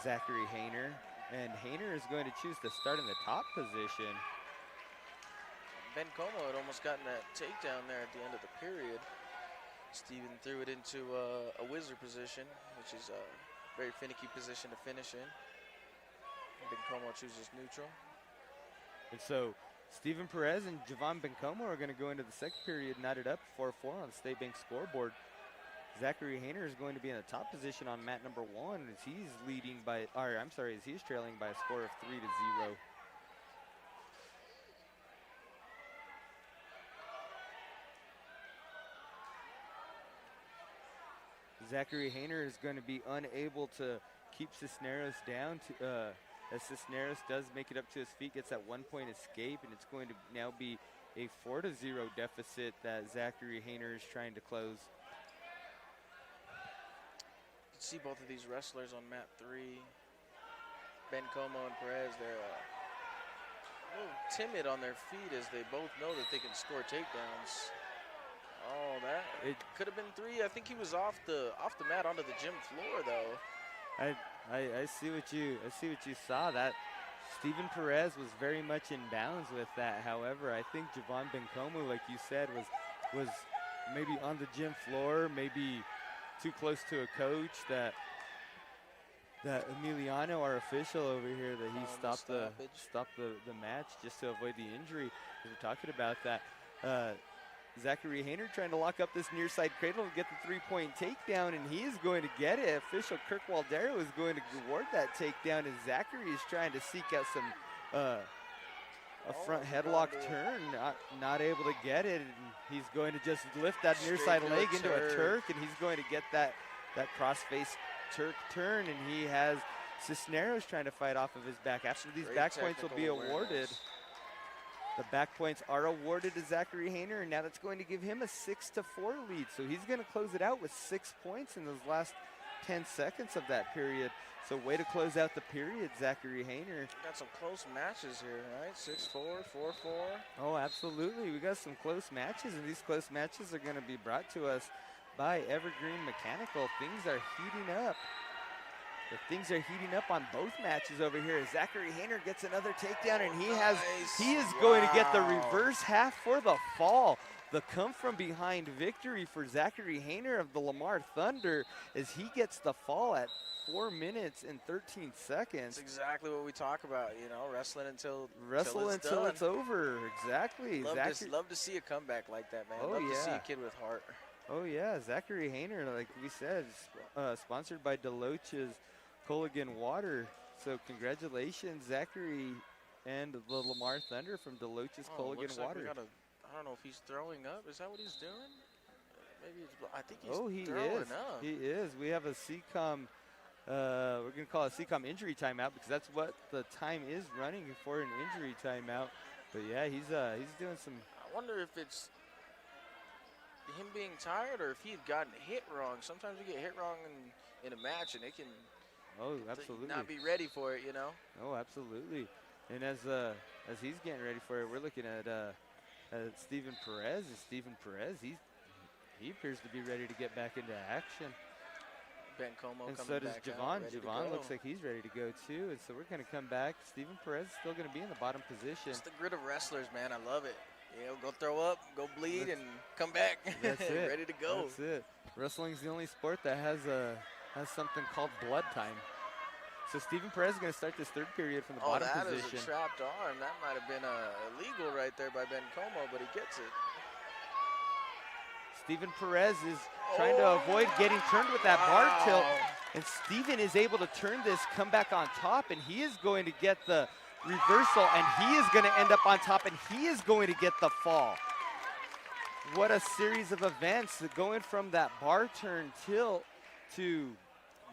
Zachary Hayner, and Hayner is going to choose to start in the top position. Bencomo had almost gotten that takedown there at the end of the period. Steven threw it into a wizard position, which is a very finicky position to finish in. Bencomo chooses neutral. And so Steven Perez and Javon Bencomo are going to go into the second period knotted up 4-4 on the State Bank scoreboard. Zachary Hayner is going to be in the top position on mat number 1 as he's as he's trailing by a score of 3-0. Zachary Hayner is going to be unable to keep Cisneros down as Cisneros does make it up to his feet, gets that 1 point escape, and it's going to now be a 4-0 deficit that Zachary Hayner is trying to close. You can see both of these wrestlers on mat 3. Bencomo and Perez, they're a little timid on their feet as they both know that they can score takedowns. Oh, it could have been 3. I think he was off the mat onto the gym floor, though. I see what you saw. That Steven Perez was very much in bounds with that. However, I think Javon Bencomo, like you said, was maybe on the gym floor, maybe too close to a coach. That Emiliano, our official over here, that he stopped the match just to avoid the injury. We're talking about that. Zachary Hayner trying to lock up this near side cradle and get the 3-point takedown, and he is going to get it. Official Kirk Waldero is going to award that takedown, and Zachary is trying to seek out some a front headlock turn, not able to get it, and he's going to just lift that near side leg into a Turk, and he's going to get that cross-face Turk turn, and he has Cisneros trying to fight off of his back. After these back points will be awarded. The back points are awarded to Zachary Hayner, and now that's going to give him a 6-4 lead. So he's going to close it out with 6 points in those last 10 seconds of that period. So way to close out the period, Zachary Hayner. Got some close matches here, right? 6-4, 4-4. Oh, absolutely. We got some close matches, and these close matches are going to be brought to us by Evergreen Mechanical. Things are heating up But things are heating up on both matches over here. Zachary Hayner gets another takedown, and he is going to get the reverse half for the fall. The come from behind victory for Zachary Hayner of the Lamar Thunder as he gets the fall at 4 minutes and 13 seconds. That's exactly what we talk about, wrestling until it's over. Exactly. Love to see a comeback like that, man. Oh, love yeah. to see a kid with heart. Oh, yeah. Zachary Hayner, like we said, sponsored by Deloach's Culligan Water. So congratulations, Zachary and the Lamar Thunder from Deloach's Culligan Water. Like I don't know if he's throwing up. Is that what he's doing? Maybe I think he's he throwing is. up. He is. We have a CCOM, we're going to call it CCOM injury timeout because that's what the time is running for, an injury timeout. But yeah, he's doing some. I wonder if it's him being tired or if he had gotten hit wrong. Sometimes you get hit wrong in a match and it can absolutely not be ready for it, Oh, absolutely. And as he's getting ready for it, we're looking at Steven Perez. Steven Perez, he appears to be ready to get back into action. Ben Como and coming so does back Javon. out, Javon looks like he's ready to go too. And so we're going to come back. Steven Perez is still going to be in the bottom position. It's the grit of wrestlers, man. I love it. Go throw up, go bleed, and come back. That's it. Ready to go. That's it. Wrestling's the only sport that has something called blood time. So Steven Perez is going to start this third period from the bottom position. That is a trapped arm. That might have been illegal right there by Ben Como, but he gets it. Steven Perez is trying to avoid getting turned with that bar tilt. And Steven is able to turn this, come back on top, and he is going to get the reversal, and he is going to end up on top, and he is going to get the fall. What a series of events, going from that bar turn tilt to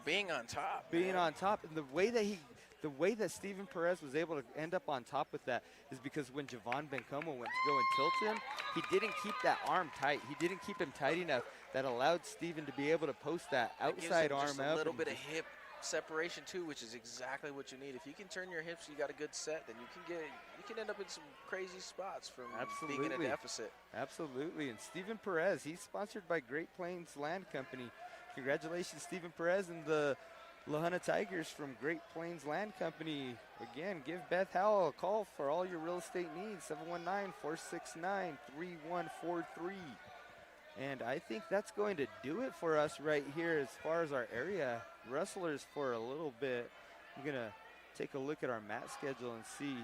being on top. Being on top. And the way that Steven Perez was able to end up on top with that is because when Javon Bencomo went to go and tilt him, he didn't keep that arm tight. He didn't keep him tight enough that allowed Steven to be able to post that outside arm just up. A little bit of hip separation too, which is exactly what you need. If you can turn your hips, you got a good set, then you can end up in some crazy spots from being in a deficit. Absolutely. And Steven Perez, he's sponsored by Great Plains Land Company. Congratulations, Steven Perez and the Lahana Tigers from Great Plains Land Company. Again, give Beth Howell a call for all your real estate needs, 719-469-3143. And I think that's going to do it for us right here as far as our area wrestlers for a little bit. I'm going to take a look at our mat schedule and see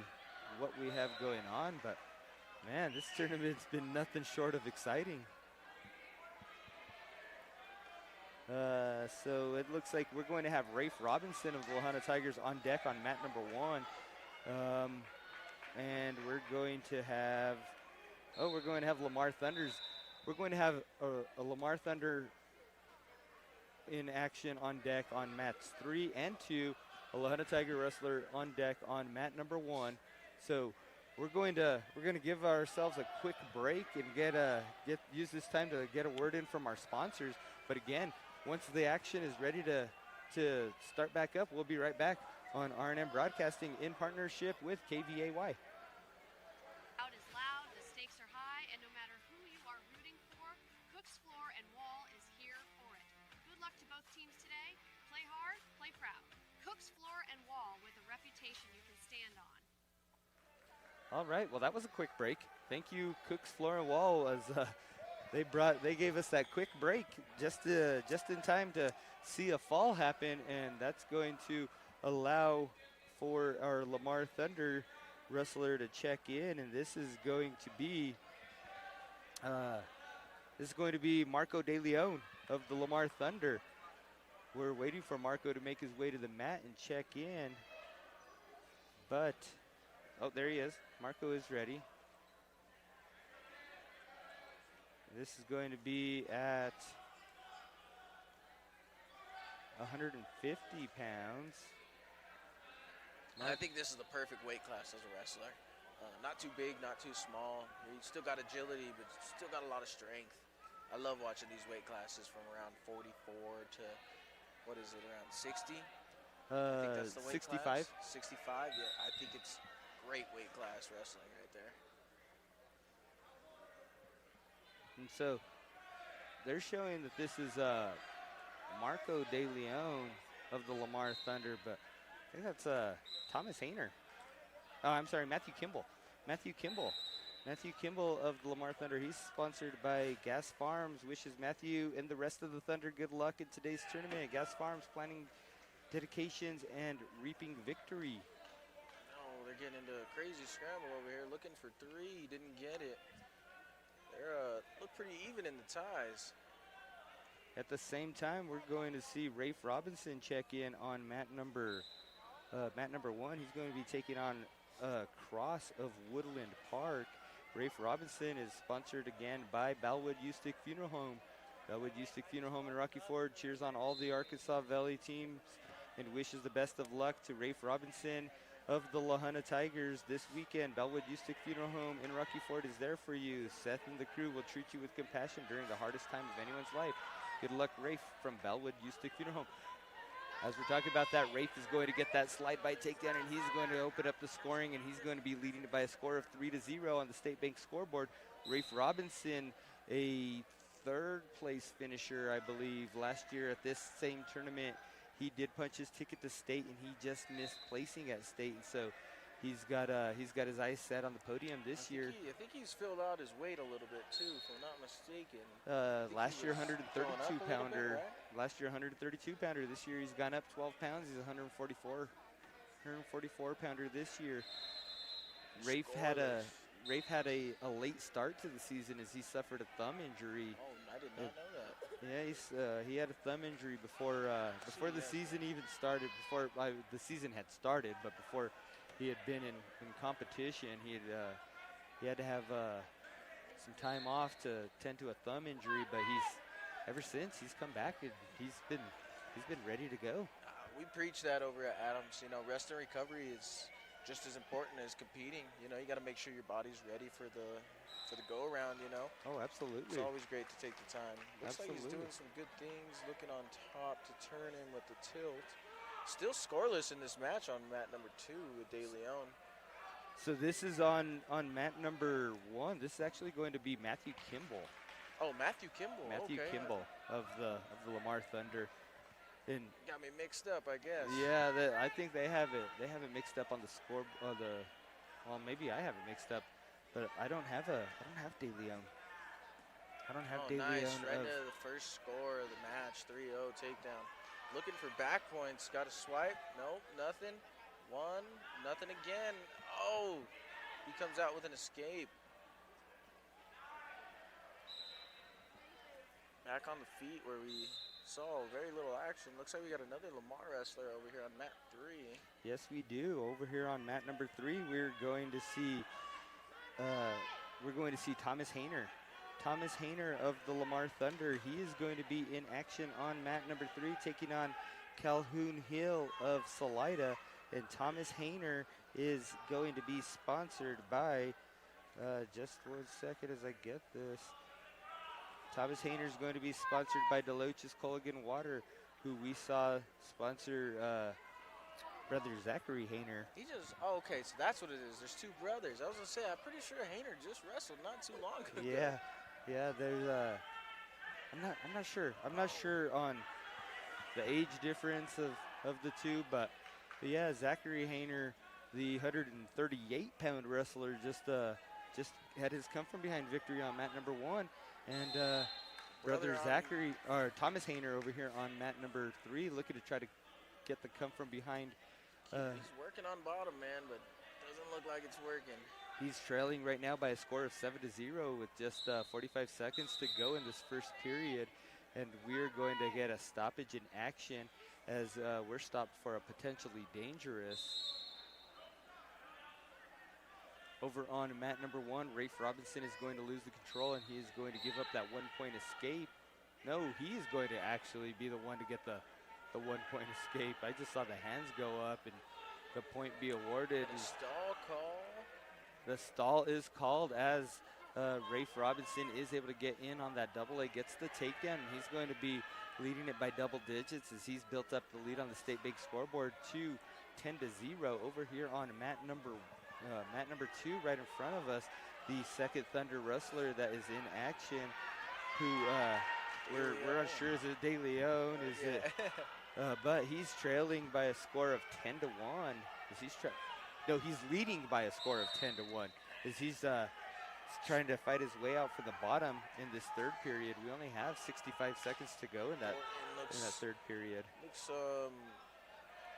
what we have going on. But, man, this tournament's been nothing short of exciting. So it looks like we're going to have Rafe Robinson of the Lahana Tigers on deck on mat number 1. And we're going to have Lamar Thunders. We're going to have a Lamar Thunder in action on deck on mats 3 and 2. A Lahana Tiger wrestler on deck on mat number 1. So we're going to give ourselves a quick break and use this time to get a word in from our sponsors. But again, once the action is ready to start back up, we'll be right back on R&M Broadcasting in partnership with KVAY. Crowd is loud, the stakes are high, and no matter who you are rooting for, Cook's Floor and Wall is here for it. Good luck to both teams today. Play hard, play proud. Cook's Floor and Wall with a reputation you can stand on. All right, well, that was a quick break. Thank you, Cook's Floor and Wall, as they gave us that quick break just in time to see a fall happen, and that's going to allow for our Lamar Thunder wrestler to check in, and this is going to be Marco De Leon of the Lamar Thunder. We're waiting for Marco to make his way to the mat and check in, but there he is. Marco is ready. This is going to be at 150 pounds. I think this is the perfect weight class as a wrestler. Not too big, not too small. You still got agility, but still got a lot of strength. I love watching these weight classes from around 44 to, around 60? I think that's the weight 65. class. 65, yeah. I think it's great weight class wrestling right there. And so they're showing that this is Marco De Leon of the Lamar Thunder, but I think that's Thomas Hayner. Oh, I'm sorry, Matthew Kimball. Matthew Kimball of the Lamar Thunder. He's sponsored by Gas Farms. Wishes Matthew and the rest of the Thunder good luck in today's tournament. Gas Farms planning dedications and reaping victory. Oh, they're getting into a crazy scramble over here, looking for three. Didn't get it. They're look pretty even in the ties. At the same time, we're going to see Rafe Robinson check in on mat number 1. He's going to be taking on Cross of Woodland Park. Rafe Robinson is sponsored again by Bellwood Ustick Funeral Home. Bellwood Ustick Funeral Home in Rocky Ford cheers on all the Arkansas Valley teams and wishes the best of luck to Rafe Robinson of the La Junta Tigers this weekend. Bellwood Ustick Funeral Home in Rocky Ford is there for you. Seth and the crew will treat you with compassion during the hardest time of anyone's life. Good luck, Rafe, from Bellwood Ustick Funeral Home. As we're talking about that, Rafe is going to get that slide by takedown, and he's going to open up the scoring, and he's going to be leading it by a score of 3-0 on the State Bank scoreboard. Rafe Robinson, a third-place finisher, I believe, last year at this same tournament. He did punch his ticket to state, and he just missed placing at state, and so he's got his eyes set on the podium this year. I think he's filled out his weight a little bit too, if I'm not mistaken. Last year, 132 pounder. Right? Last year, 132 pounder. This year, he's gone up 12 pounds. He's 144 pounder this year. Rafe had a late start to the season as he suffered a thumb injury. Oh, I did not know that. Yeah, he had a thumb injury before the season even started. Before the season had started, but before he had been in competition, he had to have some time off to tend to a thumb injury. But ever since he's come back, and he's been ready to go. We preach that over at Adams. You know, rest and recovery is just as important as competing. You know, you got to make sure your body's ready for the go around. You know. Oh, absolutely. It's always great to take the time. Looks like he's Absolutely. doing some good things. Looking on top to turn in with the tilt. Still scoreless in this match on mat number 2 with De Leon. So this is on mat number 1. This is actually going to be Matthew Kimball. Oh, Matthew Kimball. Matthew okay. Kimball of the Lamar Thunder. And Got me mixed up, I guess. yeah, I think they have it mixed up on the score. Well, maybe I have it mixed up, but I don't have De Leon. I don't have De nice. Leon. Right into the first score of the match, 3-0 takedown. Looking for back points. Got a swipe. Nope, nothing. One, nothing again. Oh, he comes out with an escape. Back on the feet where we saw very little action. Looks like we got another Lamar wrestler over here on mat 3. Yes, we do. Over here on mat number 3, we're going to see Thomas Hayner. Thomas Hayner of the Lamar Thunder. He is going to be in action on mat number 3, taking on Calhoun Hill of Salida. And Thomas Hayner is going to be sponsored by, just 1 second as I get this. Thomas Hayner is going to be sponsored by Deloach's Culligan Water, who we saw sponsor brother Zachary Hayner. Okay, so that's what it is. There's 2 brothers. I was going to say, I'm pretty sure Hayner just wrestled not too long ago. Yeah, there's I'm not sure. I'm not sure on the age difference of the 2, but yeah, Zachary Hayner, the 138-pound wrestler, just had his come from behind victory on mat number 1, and brother Zachary or Thomas Hayner over here on mat number 3, looking to try to get the come from behind. He's working on bottom, man, but doesn't look like it's working. He's trailing right now by a score of 7-0 with just 45 seconds to go in this first period. And we're going to get a stoppage in action as we're stopped for a potentially dangerous. Over on mat number 1, Rafe Robinson is going to lose the control, and he is going to give up that 1-point escape. No, he is going to actually be the one to get the 1-point escape. I just saw the hands go up and the point be awarded. Stall call. The stall is called as Rafe Robinson is able to get in on that double A, gets the takedown, and he's going to be leading it by double digits as he's built up the lead on the State Bank scoreboard to 10-0 over here on mat number 2 right in front of us. The second Thunder wrestler that is in action, who we're unsure, is it De Leon? Is it but he's trailing by a score of 10-1. He's leading by a score of 10-1. As he's trying to fight his way out for the bottom in this third period. We only have 65 seconds to go in that third period. Looks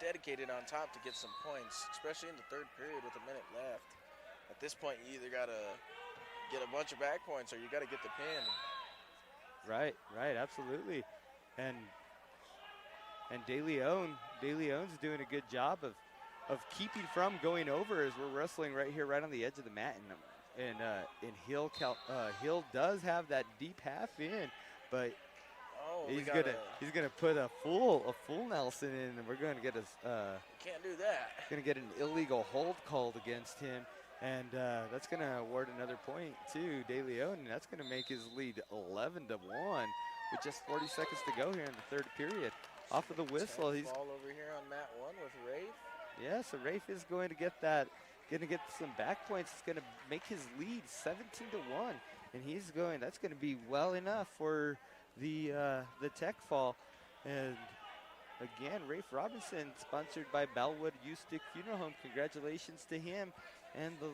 dedicated on top to get some points, especially in the third period with a minute left. At this point, you either got to get a bunch of back points or you got to get the pin. Right, absolutely. And De Leon's doing a good job of keeping from going over as we're wrestling right here, right on the edge of the mat. And Hill does have that deep half in, but he's gonna put a full Nelson in, and we're gonna get can't do that. Gonna get an illegal hold called against him, and that's gonna award another point to De Leon, and that's gonna make his lead 11-1 with just 40 seconds to go here in the third period. Off of the whistle, he's ball over here on mat 1 with Rafe. Yeah, so Rafe is going to get some back points. It's going to make his lead 17-1, and that's going to be well enough for the tech fall. And again, Rafe Robinson, sponsored by Bellwood Ustick Funeral Home. Congratulations to him and the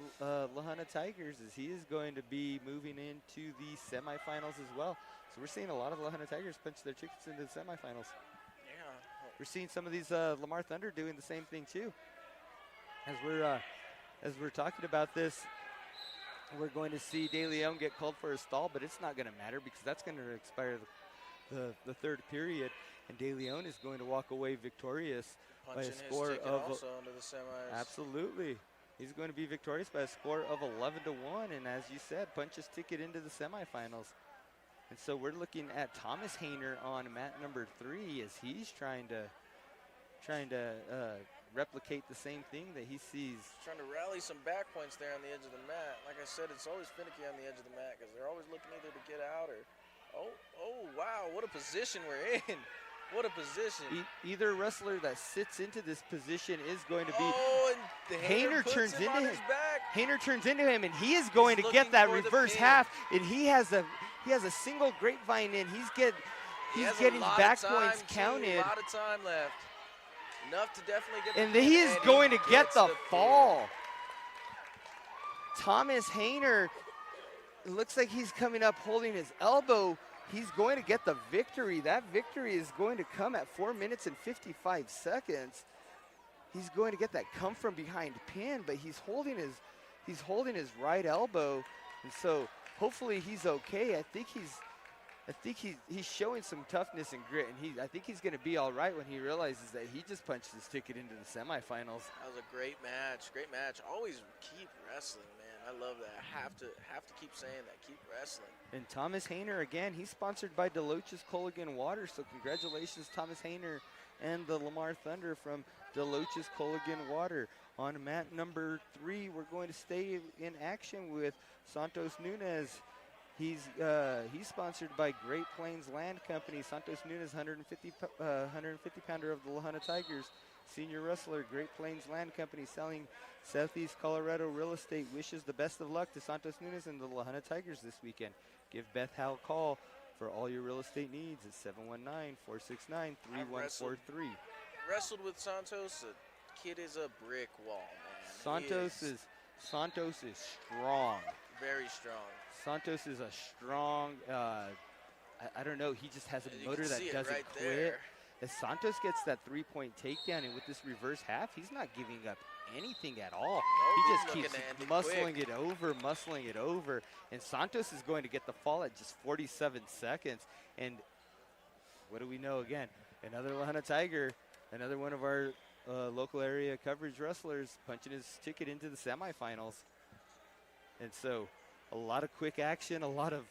La Junta Tigers, as he is going to be moving into the semifinals as well. So we're seeing a lot of La Junta Tigers punch their tickets into the semifinals. We're seeing some of these Lamar Thunder doing the same thing too. As we're talking about this, we're going to see De Leon get called for a stall, but it's not going to matter because that's going to expire the third period, and De Leon is going to walk away victorious by a score of also into the semis. Absolutely. He's going to be victorious by a score of 11-1, and as you said, punch his ticket into the semifinals. And so we're looking at Thomas Hayner on mat number 3 as he's trying to replicate the same thing that he sees. Trying to rally some back points there on the edge of the mat. Like I said, it's always finicky on the edge of the mat because they're always looking either to get out or, oh, wow, what a position we're in. What a position. Either wrestler that sits into this position is going to be. Oh, and Hayner turns into him. Hayner turns into him, and he is going to get that reverse half, and he has a single grapevine in. He's getting back points counted. A lot of time left. Enough to definitely get. And he is going to get the fall. Thomas Hayner, it looks like he's coming up holding his elbow. He's going to get the victory. That victory is going to come at 4 minutes and 55 seconds. He's going to get that come from behind pin, but he's holding his right elbow, and so hopefully he's okay. I think he's showing some toughness and grit, and I think he's going to be all right when he realizes that he just punched his ticket into the semifinals. That was a great match. Great match. Always keep wrestling, man. I love that. Have to keep saying that. Keep wrestling. And Thomas Hayner, again, he's sponsored by Deloach's Culligan Water, so congratulations, Thomas Hayner and the Lamar Thunder from Deloach's Culligan Water. On mat number 3, we're going to stay in action with Santos Nunez. He's sponsored by Great Plains Land Company. Santos Nunez, 150 pounder of the La Junta Tigers. Senior wrestler, Great Plains Land Company, selling Southeast Colorado real estate. Wishes the best of luck to Santos Nunez and the La Junta Tigers this weekend. Give Beth Howe a call for all your real estate needs at 719-469-3143. Wrestled with Santos. The kid is a brick wall, man. Santos is strong. Very strong. Santos is a strong, I don't know, he just has a motor that doesn't quit. There. As Santos gets that 3-point takedown, and with this reverse half, he's not giving up anything at all. He just keeps muscling it over. And Santos is going to get the fall at just 47 seconds. And what do we know again? Another La Junta Tiger, another one of our local area coverage wrestlers punching his ticket into the semifinals. And so a lot of quick action, a lot of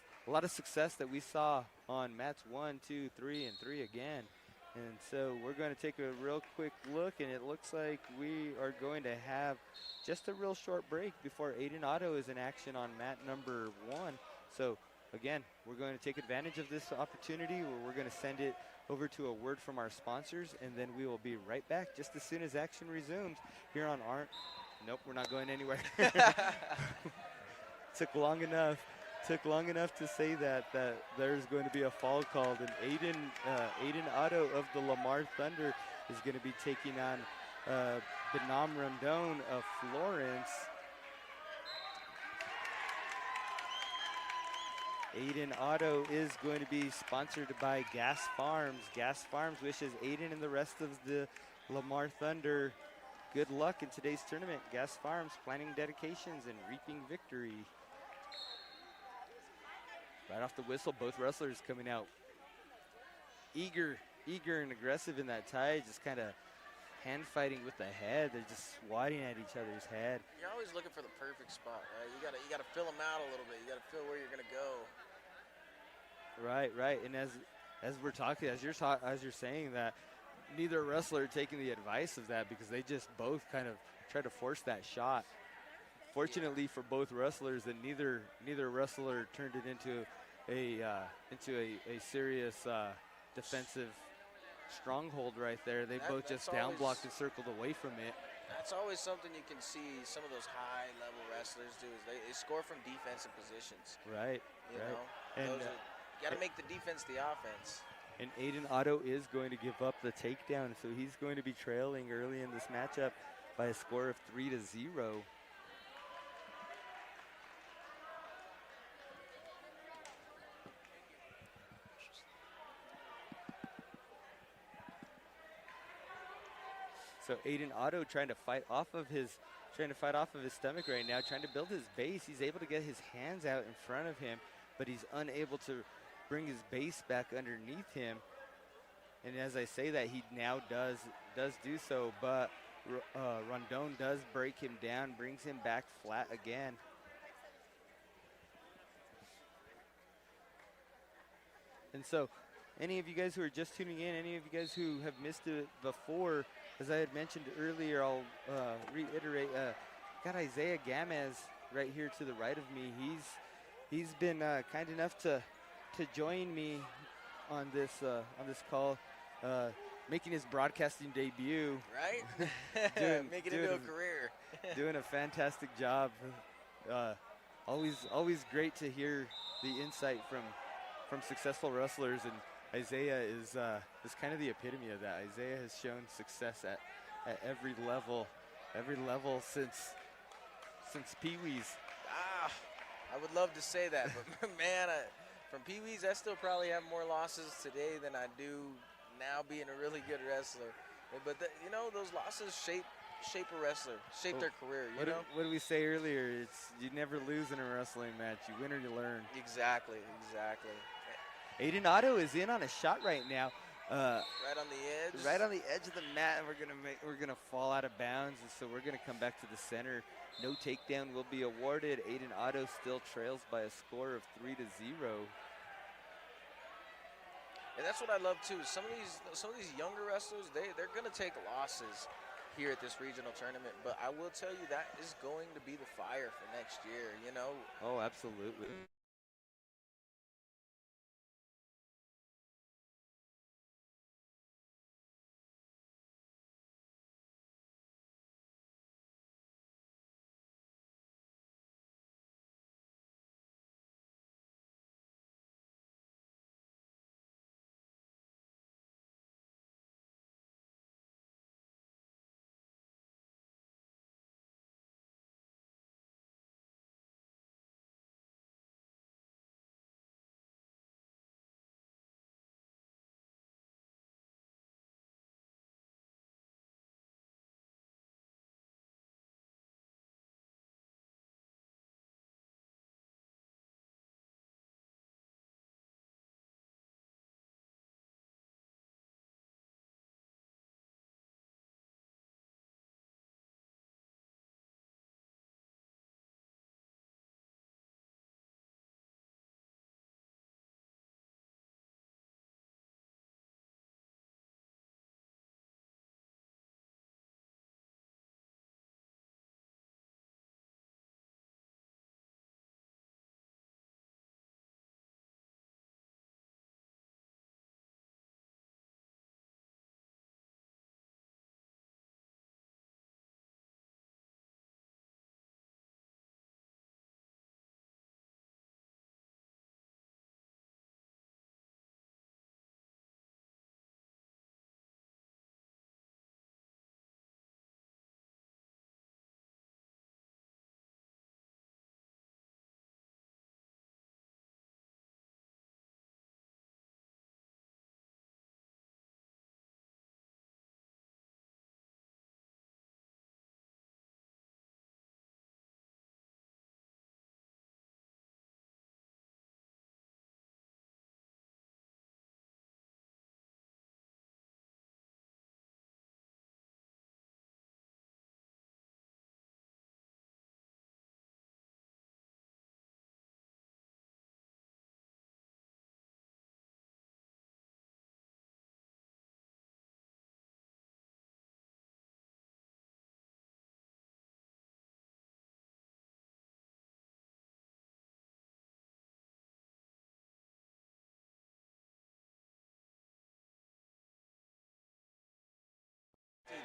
success that we saw on mats 1, 2, 3, and 3 again. And so we're going to take a real quick look, and it looks like we are going to have just a real short break before Aiden Otto is in action on mat number 1. So again, we're going to take advantage of this opportunity where we're going to send it over to a word from our sponsors, and then we will be right back just as soon as action resumes here on Nope, we're not going anywhere. Took long enough took long enough to say that there's going to be a fall called, and Aiden Otto of the Lamar Thunder is going to be taking on Benam Rondon of Florence. Aiden Otto is going to be sponsored by Gas Farms. Gas Farms wishes Aiden and the rest of the Lamar Thunder good luck in today's tournament. Gas Farms planning dedications and reaping victory. Right off the whistle, both wrestlers coming out eager and aggressive in that tie, just kind of hand fighting with the head. They're just swatting at each other's head. You're always looking for the perfect spot, right? You gotta fill them out a little bit. You gotta feel where you're gonna go. Right. And as we're talking, as you're saying that, neither wrestler taking the advice of that, because they just both kind of try to force that shot. Fortunately for both wrestlers, that neither wrestler turned it into a serious defensive stronghold right there. They both just down blocked and circled away from it. That's always something you can see some of those high-level wrestlers do, is they score from defensive positions. Right. You know, And you got to make the defense the offense. And Aiden Otto is going to give up the takedown, so he's going to be trailing early in this matchup by a score of 3-0. So Aiden Otto trying to fight off of his stomach right now, trying to build his base. He's able to get his hands out in front of him, but he's unable to bring his base back underneath him. And as I say that, he now does do so, but Rondon does break him down, brings him back flat again. And so, any of you guys who are just tuning in, any of you guys who have missed it before, as I had mentioned earlier, I'll reiterate, got Isaiah Gamez right here to the right of me. He's been kind enough to join me on this call, making his broadcasting debut. Right? Making it into a career. Doing a fantastic job. Always great to hear the insight from successful wrestlers, and Isaiah is kind of the epitome of that. Isaiah has shown success at every level since Pee-wee's. I would love to say that, but man, from Pee-wee's, I still probably have more losses today than I do now being a really good wrestler. But those losses shape a wrestler, shape their career. What did we say earlier? It's you never lose in a wrestling match. You win or you learn. Exactly. Aiden Otto is in on a shot right now. Right on the edge. Right on the edge of the mat, and we're gonna fall out of bounds, and so we're gonna come back to the center. No takedown will be awarded. Aiden Otto still trails by a score of 3-0. And that's what I love too. Some of these younger wrestlers, they're gonna take losses here at this regional tournament, but I will tell you that is going to be the fire for next year. Oh, absolutely.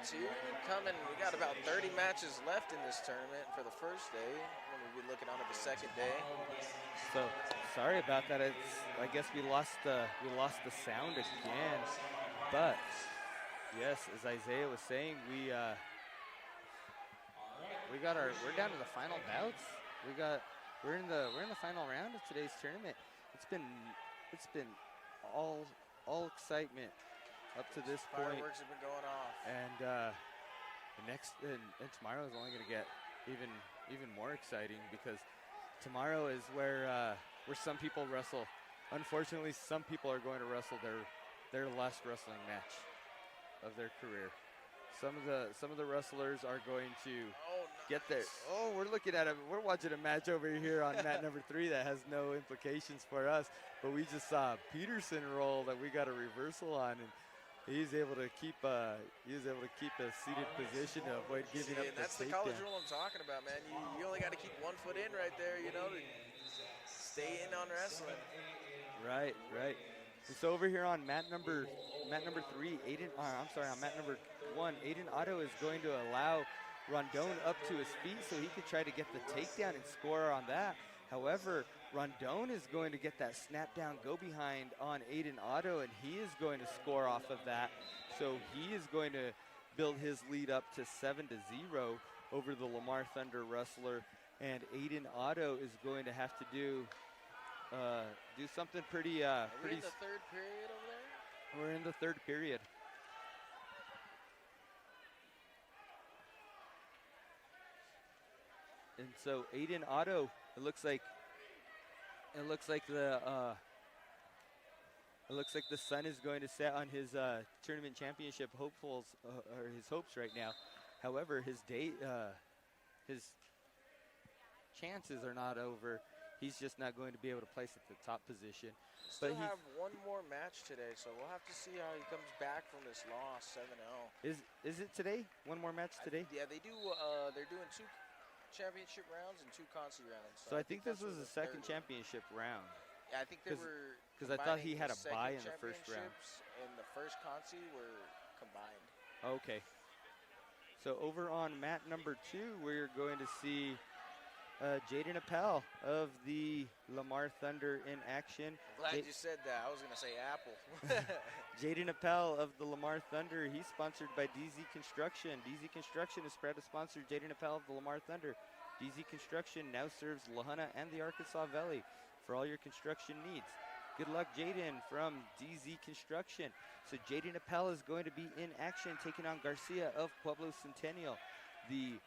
2 coming. We got about 30 matches left in this tournament for the first day. We'll be looking on at the second day. So sorry about that. I guess we lost the sound again. But yes, as Isaiah was saying, we're down to the final bouts. We're in the final round of today's tournament. It's been all excitement up to this point. Fireworks have been going off. And tomorrow is only going to get even more exciting, because tomorrow is where some people wrestle. Unfortunately, some people are going to wrestle their last wrestling match of their career. Some of the wrestlers are going to get there. Oh, we're watching a match over here on mat number 3 that has no implications for us, but we just saw Peterson roll that we got a reversal on, and he's able to keep a seated position to avoid giving up the That's the college rule I'm talking about, man. You only got to keep 1 foot in right there, to stay in on wrestling. Right. And so over here on mat number 3, on mat number 1, Aiden Otto is going to allow Rondon up to his feet so he could try to get the takedown and score on that. However, Rondon is going to get that snap down go behind on Aiden Otto, and he is going to score off of that. So he is going to build his lead up to 7-0 over the Lamar Thunder wrestler, and Aiden Otto is going to have to do something pretty. Are we in the third period over there? We're in the third period. And so Aiden Otto, it looks like the sun is going to set on his tournament championship hopefuls or his hopes right now. However, his chances are not over. He's just not going to be able to place at the top position. Still have one more match today, so we'll have to see how he comes back from this loss, 7-0. Is it today? One more match today? Yeah, they do. They're doing 2 championship rounds and 2 consi rounds. So I think this was the second championship round. Yeah, I think they were. Because I thought he had a bye in the first round. And the first consi were combined. Okay. So over on mat number 2, we're going to see Jaden Appel of the Lamar Thunder in action. I'm glad you said that. I was going to say Apple. Jaden Appel of the Lamar Thunder. He's sponsored by DZ Construction. DZ Construction is proud to sponsor Jaden Appel of the Lamar Thunder. DZ Construction now serves La Junta and the Arkansas Valley for all your construction needs. Good luck, Jaden from DZ Construction. So Jaden Appel is going to be in action, taking on Garcia of Pueblo Centennial. The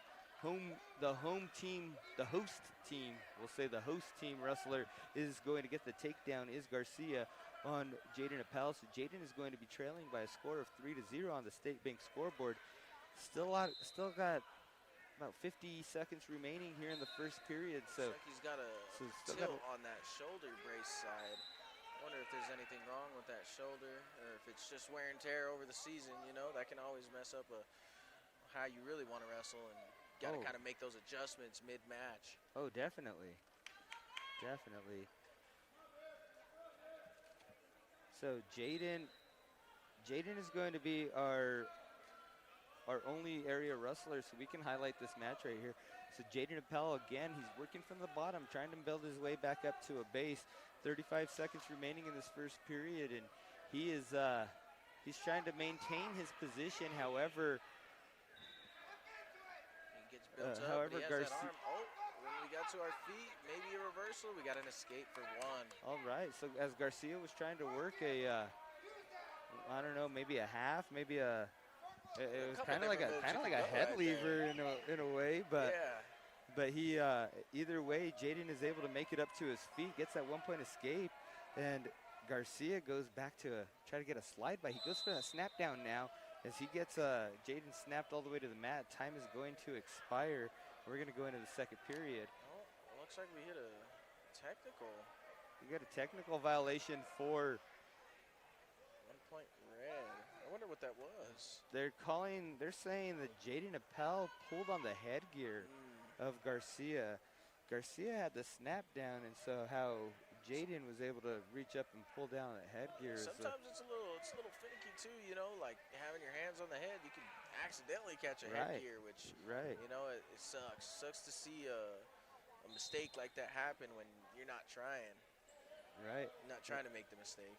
host team wrestler is going to get the takedown is Garcia on Jaden Appel. So Jaden is going to be trailing by a score of 3-0 on the State Bank scoreboard. Still got about 50 seconds remaining here in the first period. So looks like he's got a tilt on that shoulder brace side. I wonder if there's anything wrong with that shoulder, or if it's just wear and tear over the season. That can always mess up how you really want to wrestle, and got to kind of make those adjustments mid-match. Oh, definitely. So Jaden is going to be our only area wrestler, so we can highlight this match right here. So Jaden Appel, again, he's working from the bottom, trying to build his way back up to a base. 35 seconds remaining in this first period, and he's trying to maintain his position. However, he gets built up. However, Garcia. When we got to our feet, maybe a reversal. We got an escape for 1. All right. So as Garcia was trying to work I don't know, maybe a half, maybe a. It was kind of like a head lever in a way, but. Yeah. But he, either way, Jaden is able to make it up to his feet, gets that 1-point escape, and Garcia goes back to try to get a slide by. He goes for that snap down now as he gets Jaden snapped all the way to the mat. Time is going to expire. We're going to go into the second period. Oh, looks like we hit a technical. We got a technical violation for 1-point red. I wonder what that was. They're saying that Jaden Appel pulled on the headgear of Garcia. Garcia had the snap down, and so how Jaden was able to reach up and pull down the headgear. Sometimes it's a little finicky too, like having your hands on the head. You can accidentally catch a Right. headgear, which Right. you know it sucks. Sucks to see a mistake like that happen when you're not trying, Right. not trying to make the mistake.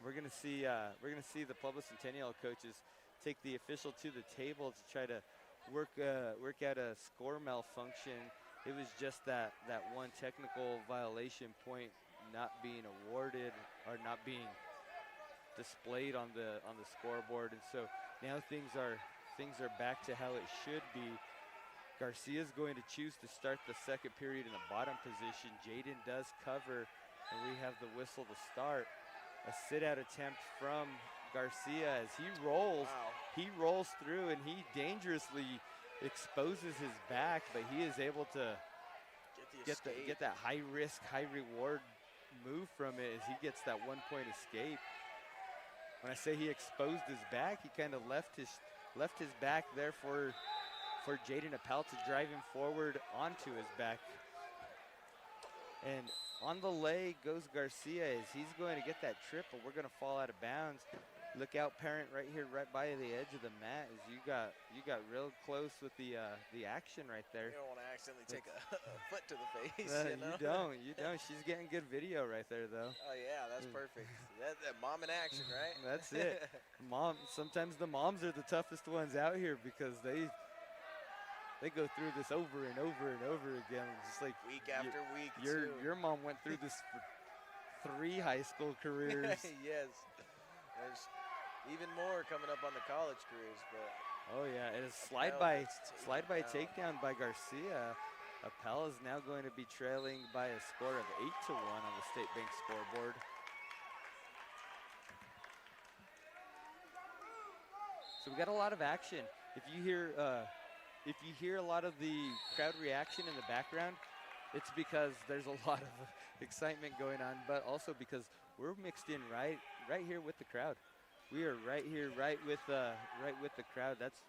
We're gonna see the Pueblo Centennial coaches take the official to the table to try to work out a score malfunction. It was just that one technical violation point not being awarded or not being displayed on the scoreboard, and so now things are back to how it should be. Garcia's going to choose to start the second period in the bottom position. Jaden does cover, and we have the whistle to start. A sit-out attempt from Garcia as he rolls. Wow. He rolls through, and he dangerously exposes his back, but he is able to get that high-risk, high-reward move from it as he gets that one-point escape. When I say he exposed his back, he kind of left his back there for Jaden Appel to drive him forward onto his back. And on the leg goes Garcia as he's going to get that triple. We're going to fall out of bounds. Look out, parent, right here, right by the edge of the mat, as you got real close with the action right there. You don't want to accidentally take a foot to the face. You don't. She's getting good video right there, though. Oh yeah, that's perfect. That mom in action, right? That's it. Sometimes the moms are the toughest ones out here because they go through this over and over and over again. Just like week after week. Your mom went through this for 3 high school careers. Yes. There's even more coming up on the college careers, but oh yeah, it is slide by takedown by Garcia. Appel is now going to be trailing by a score of 8-1 on the State Bank scoreboard. So we got a lot of action. If you hear a lot of the crowd reaction in the background, it's because there's a lot of excitement going on, but also because we're mixed in right here with the crowd. We are right here, right with the crowd. That's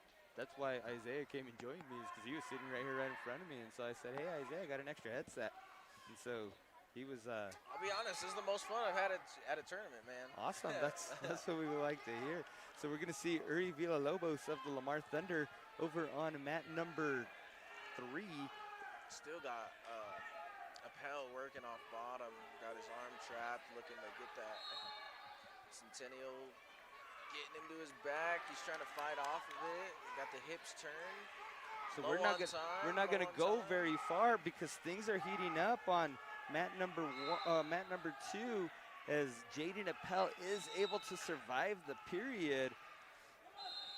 why Isaiah came and joined me, is because he was sitting right here, right in front of me. And so I said, "Hey, Isaiah, I got an extra headset." And so he was. I'll be honest, this is the most fun I've had at a tournament, man. Awesome. That's what we would like to hear. So we're going to see Uri Villalobos of the Lamar Thunder over on mat number 3. Still got Appel working off bottom. Got his arm trapped, looking to get that Centennial. Getting him to his back. He's trying to fight off of it. Got the hips turned. So we're not going to go very far because things are heating up on mat number 2, as Jaden Appel is able to survive the period.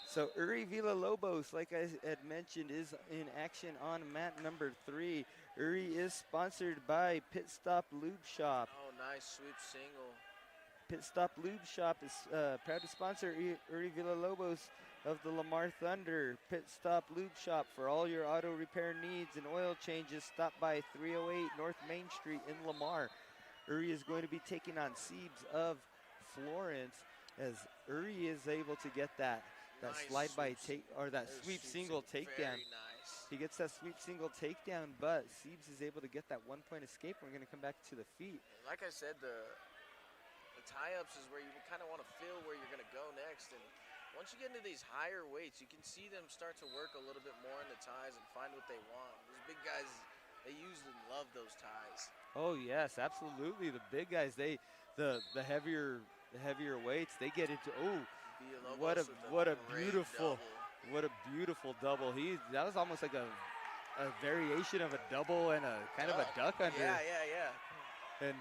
So Uri Villalobos, like I had mentioned, is in action on mat number 3. Uri is sponsored by Pit Stop Lube Shop. Oh, nice sweep single. Pit Stop Lube Shop is proud to sponsor Uri Villalobos of the Lamar Thunder. Pit Stop Lube Shop for all your auto repair needs and oil changes. Stop by 308 North Main Street in Lamar. Uri is going to be taking on Siebes of Florence, as Uri is able to get that Nice slide by sweep take or that There's sweep single takedown. Very nice. He gets that sweep single takedown, but Siebes is able to get that 1-point escape. We're going to come back to the feet. Like I said, the tie-ups is where you kind of want to feel where you're going to go next. And once you get into these higher weights, you can see them start to work a little bit more in the ties and find what they want. These big guys, they usually love those ties. Oh yes, absolutely. The big guys, the heavier weights, they get into. Oh, Villalobos what a great beautiful double. That was almost like a variation of a double and a kind of a duck under. Yeah. And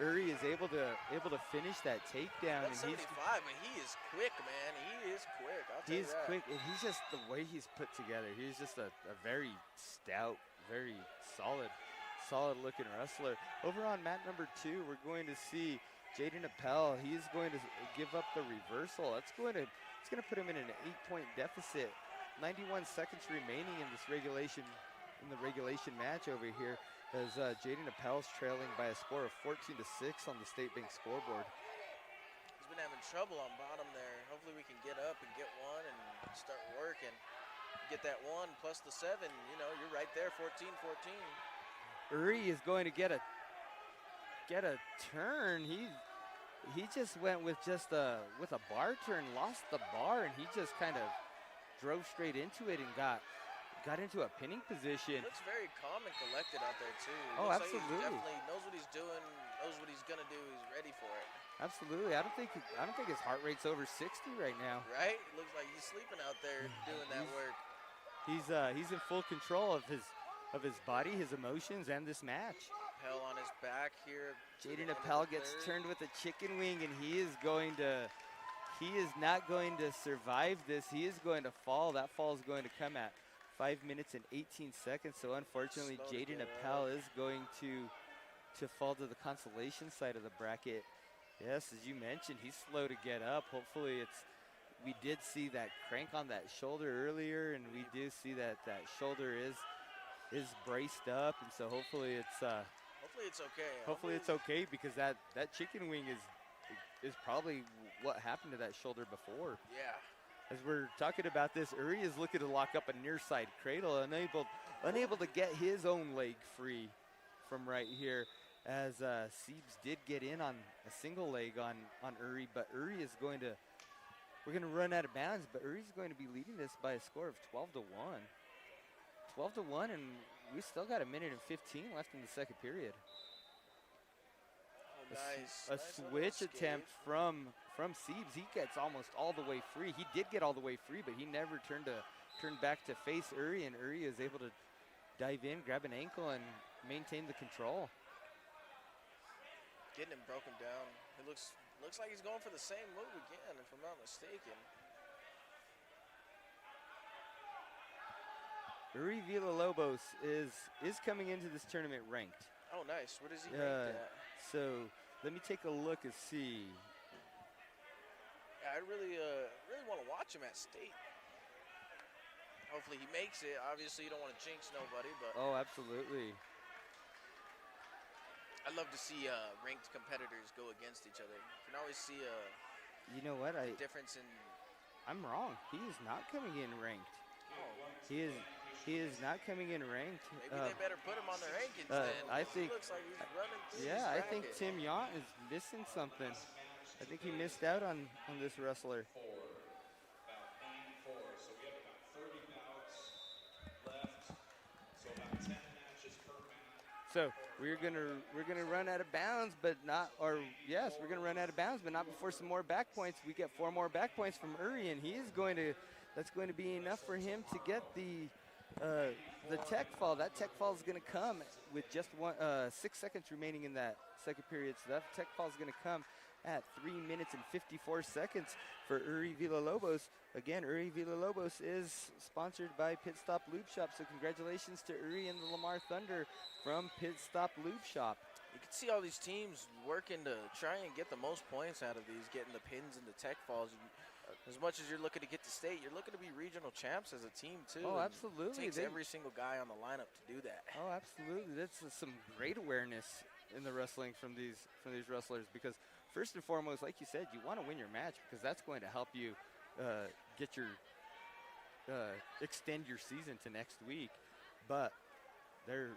Uri is able to finish that takedown. That's and 75, but he is quick, man. He is quick. I'll tell you he's that. quick, and he's just the way he's put together. He's just a very stout, very solid looking wrestler. Over on mat number 2, we're going to see Jaden Appel. He's going to give up the reversal. It's going to put him in an 8-point deficit. 91 seconds remaining in the regulation match over here, as Jaden Appel's trailing by a score of 14-6 on the State Bank scoreboard. He's been having trouble on bottom there. Hopefully we can get up and get one and start working. Get that 1 plus the 7, you're right there, 14-14. Uri is going to get a turn. He just went with a bar turn, lost the bar, and he just kind of drove straight into it and got into a pinning position. Looks very calm and collected out there too. Oh, Looks absolutely. Like he definitely knows what he's doing, knows what he's gonna do. He's ready for it. Absolutely. I don't think his heart rate's over 60 right now. Right? Looks like he's sleeping out there doing that work. He's in full control of his body, his emotions, and this match. Appel on his back here. Jaden Appel gets turned with a chicken wing, and he is not going to survive this. He is going to fall. That fall is going to come at 5 minutes and 18 seconds. So unfortunately, Jaden Appel is going to fall to the consolation side of the bracket. Yes, as you mentioned, he's slow to get up. Hopefully we did see that crank on that shoulder earlier, and we do see that shoulder is braced up, and so hopefully it's okay. Hopefully it's okay, because that chicken wing is probably what happened to that shoulder before. Yeah. As we're talking about this, Uri is looking to lock up a near side cradle, unable to get his own leg free from right here, as Siebes did get in on a single leg on Uri, but Uri is we're going to run out of bounds, but Uri's going to be leading this by a score of 12-1. 12-1, and we still got a minute and 15 left in the second period. Oh, nice. A switch attempt from Siebes. He gets almost all the way free. He did get all the way free, but he never turned back to face Uri, and Uri is able to dive in, grab an ankle, and maintain the control. Getting him broken down. It looks like he's going for the same move again, if I'm not mistaken. Uri Villalobos is coming into this tournament ranked. Oh, nice. What is he ranked at? So let me take a look and see. Yeah, I really want to watch him at state. Hopefully he makes it. Obviously, you don't want to jinx nobody, but. Oh, absolutely. I love to see ranked competitors go against each other. You can always see you know what? a difference in. I'm wrong. He is not coming in ranked. Oh. He is not coming in ranked. Maybe they better put him on the rankings then. I think. He looks like he's running through Yeah, his I think bracket. Tim Yount is missing something. I think he missed out on this wrestler. So we're gonna run out of bounds, but not, or yes, we're gonna run out of bounds, but not before some more back points. We get 4 more back points from Uri, and that's going to be enough for him to get the tech fall. That tech fall is gonna come with just 6 seconds remaining in that second period. So that tech fall is gonna come at 3 minutes and 54 seconds for Uri Villalobos. Again, Uri Villalobos is sponsored by Pit Stop Lube Shop, so congratulations to Uri and the Lamar Thunder from Pit Stop Lube Shop. You can see all these teams working to try and get the most points out of these, getting the pins and the tech falls. As much as you're looking to get to state, you're looking to be regional champs as a team too. Oh, and absolutely. It takes every single guy on the lineup to do that. Oh, absolutely. That's some great awareness in the wrestling from these wrestlers, because first and foremost, like you said, you want to win your match, because that's going to help you extend your season to next week. But they're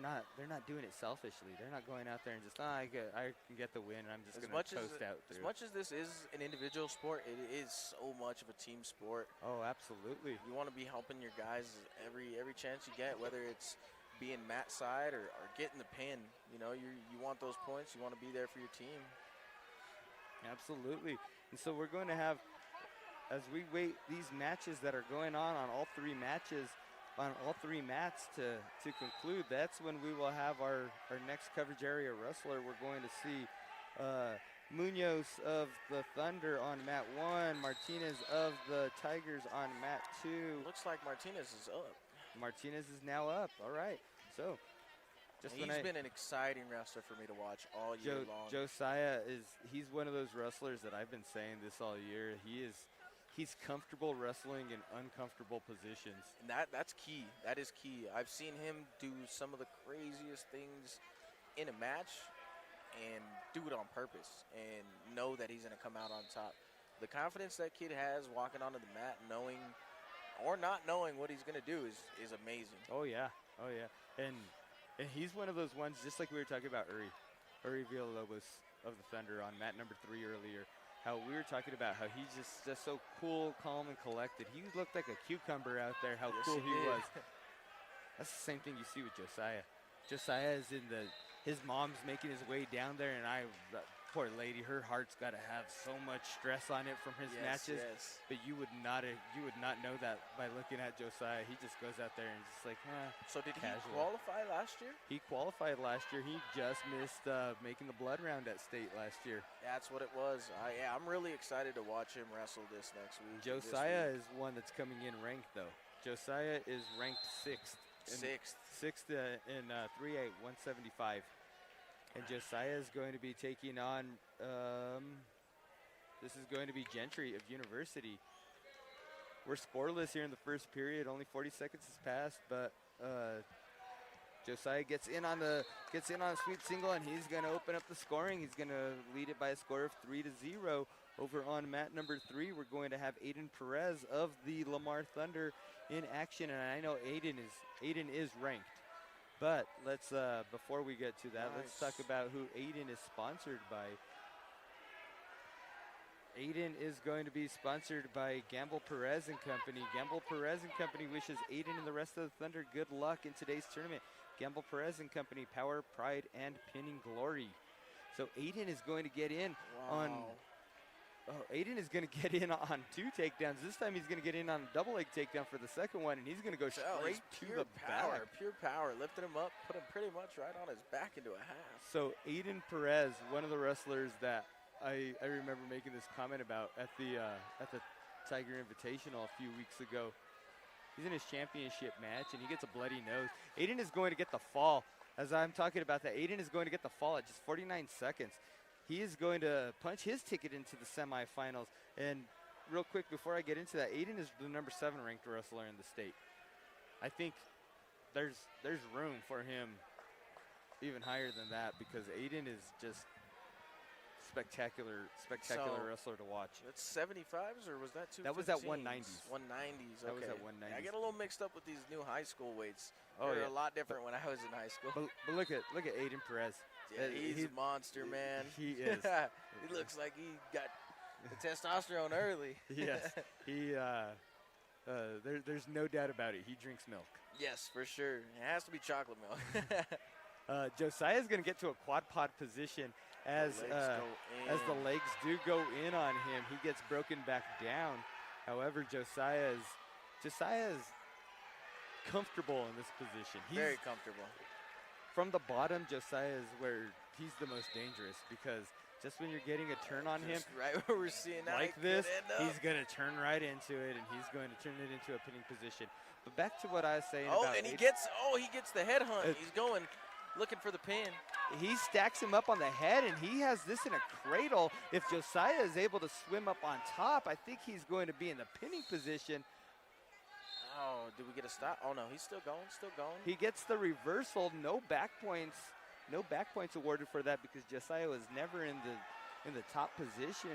not doing it selfishly. They're not going out there and just I can get the win and I'm just going to coast out through. As much as this is an individual sport, it is so much of a team sport. Oh, absolutely. You want to be helping your guys every chance you get, whether it's being mat side or getting the pin. You know, you want those points. You want to be there for your team. Absolutely. And so we're going to have, as we wait these matches that are going on all 3 matches, on all 3 mats to conclude, that's when we will have our next coverage area wrestler. We're going to see Munoz of the Thunder on mat 1, Martinez of the Tigers on mat 2. Looks like Martinez is up. Martinez is now up. All right. So he's been an exciting wrestler for me to watch all year long. Josiah he's one of those wrestlers that I've been saying this all year. He's comfortable wrestling in uncomfortable positions. And that's key. That is key. I've seen him do some of the craziest things in a match and do it on purpose and know that he's going to come out on top. The confidence that kid has walking onto the mat, knowing or not knowing what he's going to do is amazing. Oh, yeah. Oh, yeah. And he's one of those ones, just like we were talking about Uri Villalobos of the Thunder on mat number 3 earlier. how we were talking about how he's just so cool, calm, and collected. He looked like a cucumber out there, how Yes, cool he he did. was. That's the same thing you see with Josiah. Josiah is his mom's making his way down there, and poor lady, her heart's got to have so much stress on it from his matches. Yes. But you would not know that by looking at Josiah. He just goes out there and just like, So did casual. he qualify last year? He qualified last year. He just missed making the blood round at state last year. That's what it was. I'm really excited to watch him wrestle this next week. Josiah is one that's coming in ranked, though. Josiah is ranked sixth. Sixth in 3'8", 175. And Josiah is going to be taking on, this is going to be Gentry of University. We're scoreless here in the first period. Only 40 seconds has passed, but Josiah gets in on a sweep single, and he's going to open up the scoring. He's going to lead it by a score of 3-0. Over on mat number 3, we're going to have Aiden Perez of the Lamar Thunder in action, and I know Aiden is ranked. But let's before we get to that, let's talk about who Aiden is sponsored by. Aiden is going to be sponsored by Gamble Perez and Company. Gamble Perez and Company wishes Aiden and the rest of the Thunder good luck in today's tournament. Gamble Perez and Company, power, pride, and pinning glory. So Aiden is going to get in on. Aiden is going to get in on 2 takedowns. This time he's going to get in on a double leg takedown for the second one, and he's going to go straight to the back. Pure power. Lifted him up, put him pretty much right on his back into a half. So Aiden Perez, one of the wrestlers that I remember making this comment about at the Tiger Invitational a few weeks ago. He's in his championship match, and he gets a bloody nose. Aiden is going to get the fall. As I'm talking about that, Aiden is going to get the fall at just 49 seconds. He is going to punch his ticket into the semifinals. And real quick, before I get into that, Aiden is the number 7 ranked wrestler in the state. I think there's room for him even higher than that, because Aiden is just spectacular wrestler to watch. That's 75s, or was that 215s? That was at 190s. 190s, okay. That was at 190s. I get a little mixed up with these new high school weights. Oh, They're yeah. a lot different when I was in high school. But look at Aiden Perez. Yeah, he's a monster, man. He is. He looks like he got the testosterone early. Yes. There's no doubt about it. He drinks milk. Yes, for sure. It has to be chocolate milk. Josiah's going to get to a quad pod position as the legs do go in on him. He gets broken back down. However, Josiah's comfortable in this position. He's very comfortable. From the bottom, Josiah is where he's the most dangerous, because just when you're getting a turn on him, right where we're seeing like this, he's going to turn right into it, and he's going to turn it into a pinning position. But back to what I was saying about and he gets the head hunt. He's going, looking for the pin. He stacks him up on the head, and he has this in a cradle. If Josiah is able to swim up on top, I think he's going to be in the pinning position. Oh, did we get a stop? Oh, no, he's still going. He gets the reversal. No back points awarded for that, because Josiah was never in the top position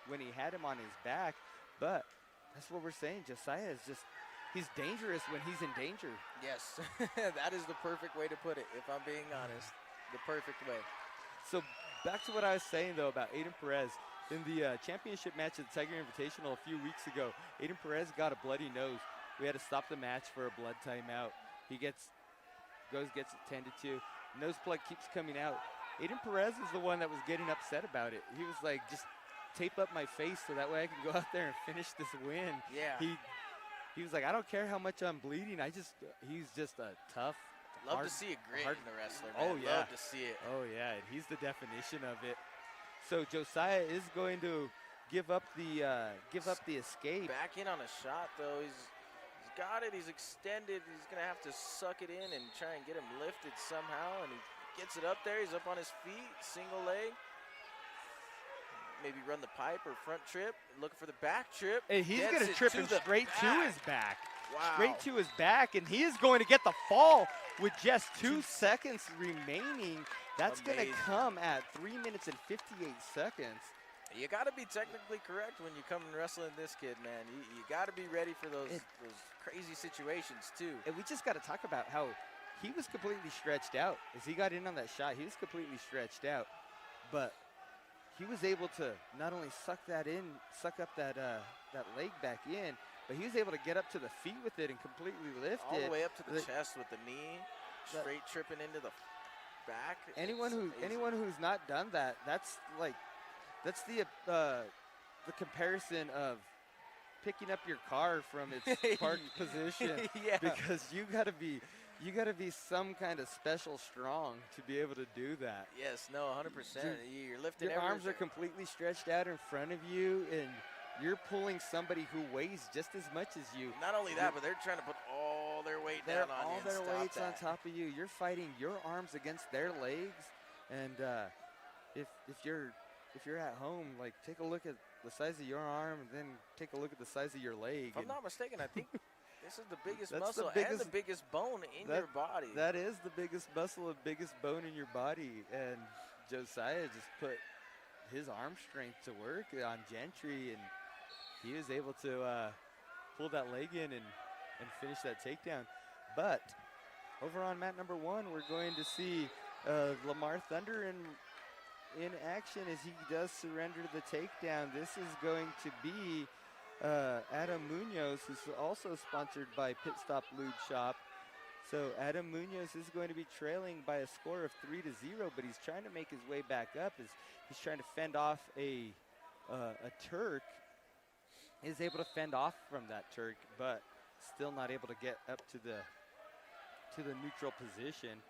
when he had him on his back. But that's what we're saying. Josiah is he's dangerous when he's in danger. Yes, that is the perfect way to put it, if I'm being honest. The perfect way. So back to what I was saying, though, about Aiden Perez. In the championship match at the Tiger Invitational a few weeks ago, Aiden Perez got a bloody nose. We had to stop the match for a blood timeout. He gets it tended to. Nose plug keeps coming out. Aiden Perez is the one that was getting upset about it. He was like, just tape up my face so that way I can go out there and finish this win. Yeah. He was like, I don't care how much I'm bleeding. He's just a tough, Love to see a grit in the wrestler, man. Oh, yeah. Love to see it. Oh, yeah. And he's the definition of it. So Josiah is going to give up the escape. Back in on a shot, though. He's got it. He's extended. He's going to have to suck it in and try and get him lifted somehow. And he gets it up there. He's up on his feet. Single leg. Maybe run the pipe or front trip. Looking for the back trip. And he's going to trip him straight to his back. Wow. Straight to his back. And he is going to get the fall with just 2 seconds remaining. That's going to come at 3 minutes and 58 seconds. You got to be technically correct when you come and wrestling this kid, man. You got to be ready for those crazy situations, too. And we just got to talk about how he was completely stretched out. As he got in on that shot, he was completely stretched out. But he was able to not only suck up that leg back in, but he was able to get up to the feet with it and completely lift all it. the way up to the chest with the knee, straight tripping into the back. Anyone who's not done that, that's the comparison of picking up your car from its parked position. Yeah. Because you gotta be some kind of special strong to be able to do that. Yes, no, 100%. You're lifting Your arms are everything. completely stretched out in front of you, and you're pulling somebody who weighs just as much as you. Not only that, but they're trying to put all their weight down on you. All and their stop weights on that. top of you. You're fighting your arms against their legs, and if you're at home, like, take a look at the size of your arm, and then take a look at the size of your leg. If I'm not mistaken, I think this is the biggest That's muscle and the biggest bone in your body. That is the biggest muscle and biggest bone in your body. And Josiah just put his arm strength to work on Gentry, and he was able to pull that leg in and finish that takedown. But over on mat number 1, we're going to see Lamar Thunder in action as he does surrender the takedown. This is going to be Adam Munoz, who's also sponsored by Pit Stop Lube Shop. So Adam Munoz is going to be trailing by a score of 3-0, but he's trying to make his way back up as he's trying to fend off a Turk. Is able to fend off from that Turk, but still not able to get up to the neutral position.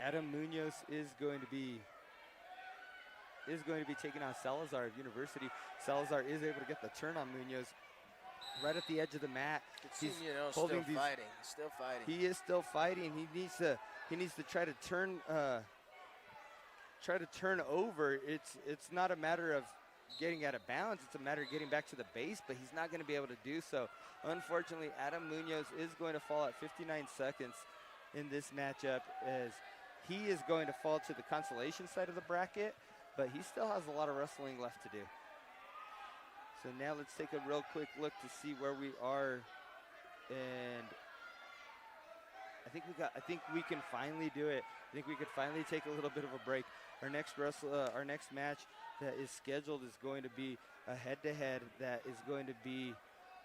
Adam Munoz is going to be taking on Salazar of University. Salazar is able to get the turn on Munoz right at the edge of the mat. He's holding still fighting. He's still fighting. He is still fighting. He needs to try to turn over. It's not a matter of getting out of bounds. It's a matter of getting back to the base, but he's not going to be able to do so. Unfortunately, Adam Munoz is going to fall at 59 seconds in this matchup, as he is going to fall to the consolation side of the bracket, but he still has a lot of wrestling left to do. So now let's take a real quick look to see where we are, and I think we can finally do it. I think we could finally take a little bit of a break. Our next match that is scheduled is going to be a head-to-head that is going to be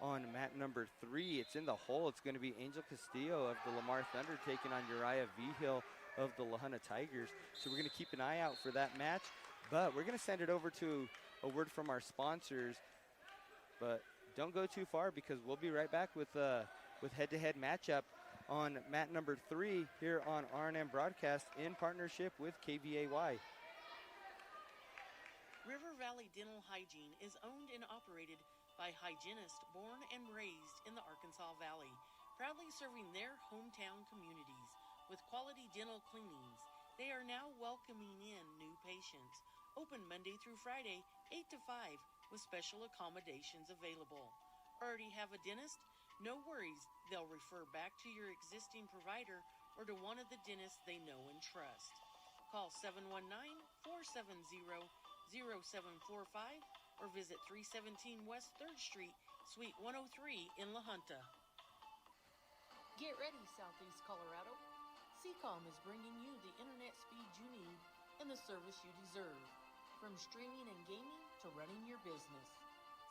on mat number 3. It's in the hole. It's going to be Angel Castillo of the Lamar Thunder taking on Uriah Vigil of the La Junta Tigers. So we're going to keep an eye out for that match, but we're going to send it over to a word from our sponsors. But don't go too far, because we'll be right back with head-to-head matchup on mat number 3 here on RNM Broadcast in partnership with KVAY. River Valley Dental Hygiene is owned and operated by hygienists born and raised in the Arkansas Valley, proudly serving their hometown communities with quality dental cleanings. They are now welcoming in new patients. Open Monday through Friday, 8 to 5, with special accommodations available. Already have a dentist? No worries, they'll refer back to your existing provider or to one of the dentists they know and trust. Call 719-470-0745 or visit 317 West 3rd Street, Suite 103 in La Junta. Get ready, Southeast Colorado. Seacom is bringing you the internet speed you need and the service you deserve. From streaming and gaming to running your business,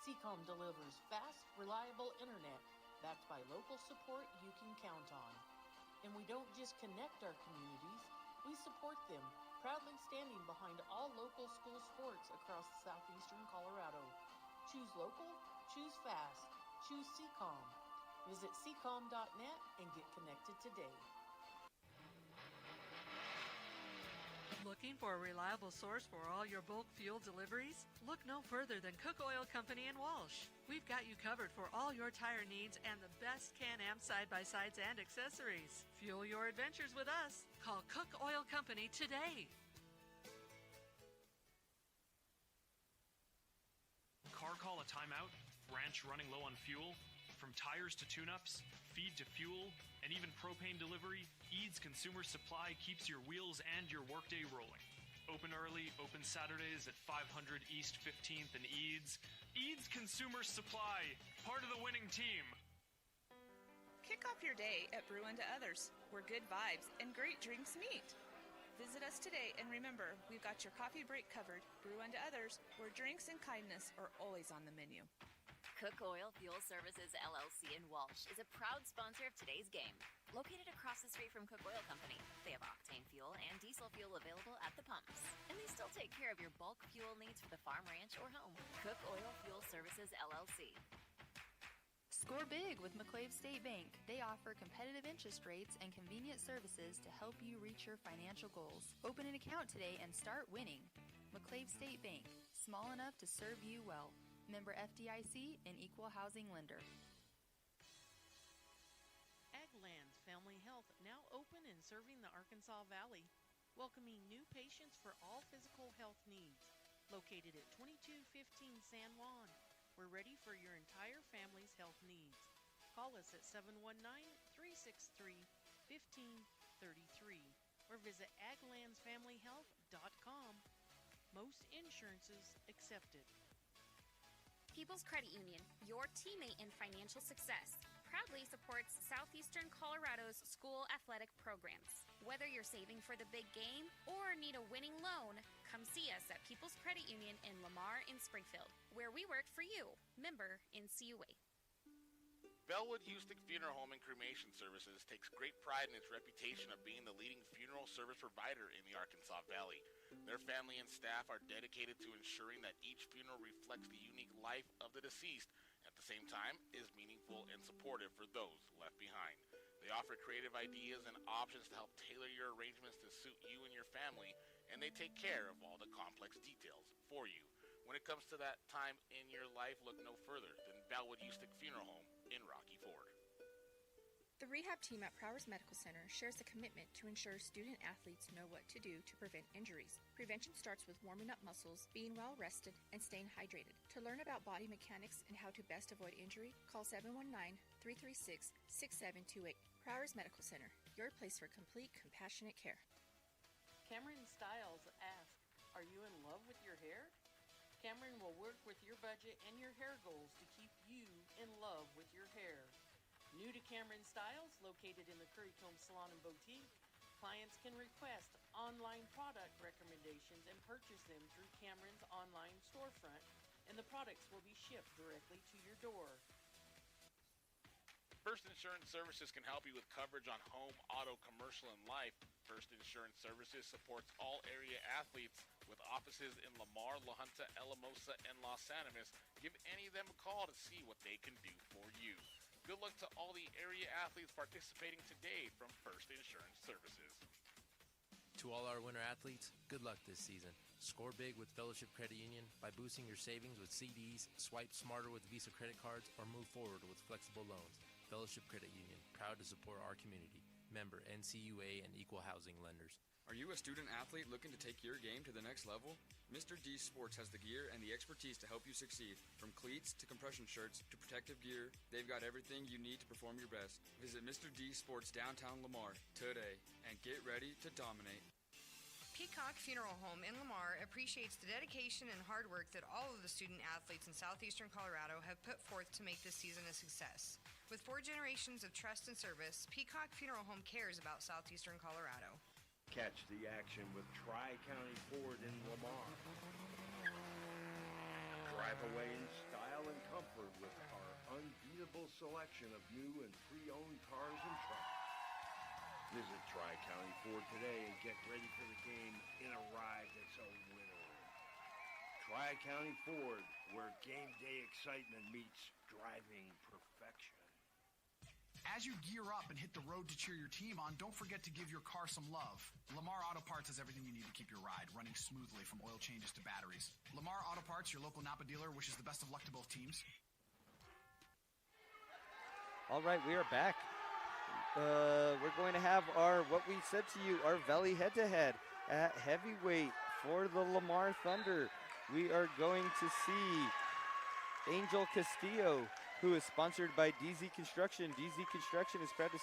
Seacom delivers fast, reliable internet backed by local support you can count on. And we don't just connect our communities, we support them, proudly standing behind all local school sports across southeastern Colorado. Choose local, choose fast, choose Seacom. Visit seacom.net and get connected today. Looking for a reliable source for all your bulk fuel deliveries? Look no further than Cook Oil Company in Walsh. We've got you covered for all your tire needs and the best Can-Am side-by-sides and accessories. Fuel your adventures with us. Call Cook Oil Company today. Car call a timeout? Ranch running low on fuel? From tires to tune-ups, feed to fuel, and even propane delivery, Eads Consumer Supply keeps your wheels and your workday rolling. Open early, open Saturdays at 500 East 15th and Eads. Eads Consumer Supply, part of the winning team. Kick off your day at Brew Unto Others, where good vibes and great drinks meet. Visit us today, and remember, we've got your coffee break covered. Brew unto others, where drinks and kindness are always on the menu. Cook Oil Fuel Services LLC in Walsh is a proud sponsor of today's game. Located across the street from Cook Oil Company, they have octane fuel and diesel fuel available at the pumps. And they still take care of your bulk fuel needs for the farm, ranch, or home. Cook Oil Fuel Services LLC. Score big with McClave State Bank. They offer competitive interest rates and convenient services to help you reach your financial goals. Open an account today and start winning. McClave State Bank, small enough to serve you well. Member FDIC and equal housing lender. Agland Family Health now open and serving the Arkansas Valley, welcoming new patients for all physical health needs. Located at 2215 San Juan. We're ready for your entire family's health needs. Call us at 719-363-1533 or visit aglandsfamilyhealth.com. Most insurances accepted. People's Credit Union, your teammate in financial success, proudly supports Southeastern Colorado's school athletic programs. Whether you're saving for the big game or need a winning loan, come see us at People's Credit Union in Lamar and Springfield, where we work for you. Member NCUA. Bellwood Houston Funeral Home and Cremation Services takes great pride in its reputation of being the leading funeral service provider in the Arkansas Valley. Their family and staff are dedicated to ensuring that each funeral reflects the unique life of the deceased, at the same time is meaningful and supportive for those left behind. They offer creative ideas and options to help tailor your arrangements to suit you and your family, and they take care of all the complex details for you. When it comes to that time in your life, look no further than Bellwood Houston Funeral Home in Rocky Ford. The rehab team at Prowers Medical Center shares a commitment to ensure student athletes know what to do to prevent injuries. Prevention starts with warming up muscles, being well rested, and staying hydrated. To learn about body mechanics and how to best avoid injury, call 719-336-6728. Prowers Medical Center, your place for complete, compassionate care. Cameron Styles asks, are you in love with your hair? Cameron will work with your budget and your hair goals to keep you in love with your hair. New to Cameron Styles, located in the Currycomb Salon and Boutique, clients can request online product recommendations and purchase them through Cameron's online storefront, and the products will be shipped directly to your door. First Insurance Services can help you with coverage on home, auto, commercial, and life. First Insurance Services supports all area athletes with offices in Lamar, La Junta, Alamosa, and Los Animas. Give any of them a call to see what they can do for you. Good luck to all the area athletes participating today from First Insurance Services. To all our winter athletes, good luck this season. Score big with Fellowship Credit Union by boosting your savings with CDs, swipe smarter with Visa credit cards, or move forward with flexible loans. Fellowship Credit Union, proud to support our community. Member NCUA and equal housing lenders. Are you a student athlete looking to take your game to the next level? Mr. D Sports has the gear and the expertise to help you succeed. From cleats to compression shirts to protective gear, they've got everything you need to perform your best. Visit Mr. D Sports downtown Lamar today and get ready to dominate. Peacock Funeral Home in Lamar appreciates the dedication and hard work that all of the student athletes in southeastern Colorado have put forth to make this season a success. With 4 generations of trust and service, Peacock Funeral Home cares about southeastern Colorado. Catch the action with Tri-County Ford in Lamar. Drive away in style and comfort with our unbeatable selection of new and pre-owned cars and trucks. Visit Tri-County Ford today and get ready for the game in a ride that's a winner. Tri-County Ford, where game day excitement meets driving perfection. As you gear up and hit the road to cheer your team on, don't forget to give your car some love. Lamar Auto Parts has everything you need to keep your ride running smoothly, from oil changes to batteries. Lamar Auto Parts, your local Napa dealer, wishes the best of luck to both teams. All right, we are back. We're going to have what we said to you, our Valley head-to-head at heavyweight for the Lamar Thunder. We are going to see Angel Castillo, who is sponsored by DZ Construction. DZ Construction is proud to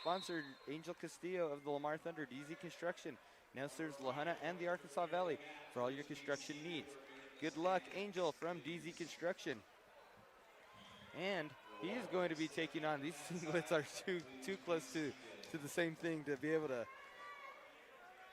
sponsor Angel Castillo of the Lamar Thunder. DZ Construction now serves La Junta and the Arkansas Valley for all your construction needs. Good luck, Angel from DZ Construction. And he is going to be taking on, these singlets are too close to the same thing to be able to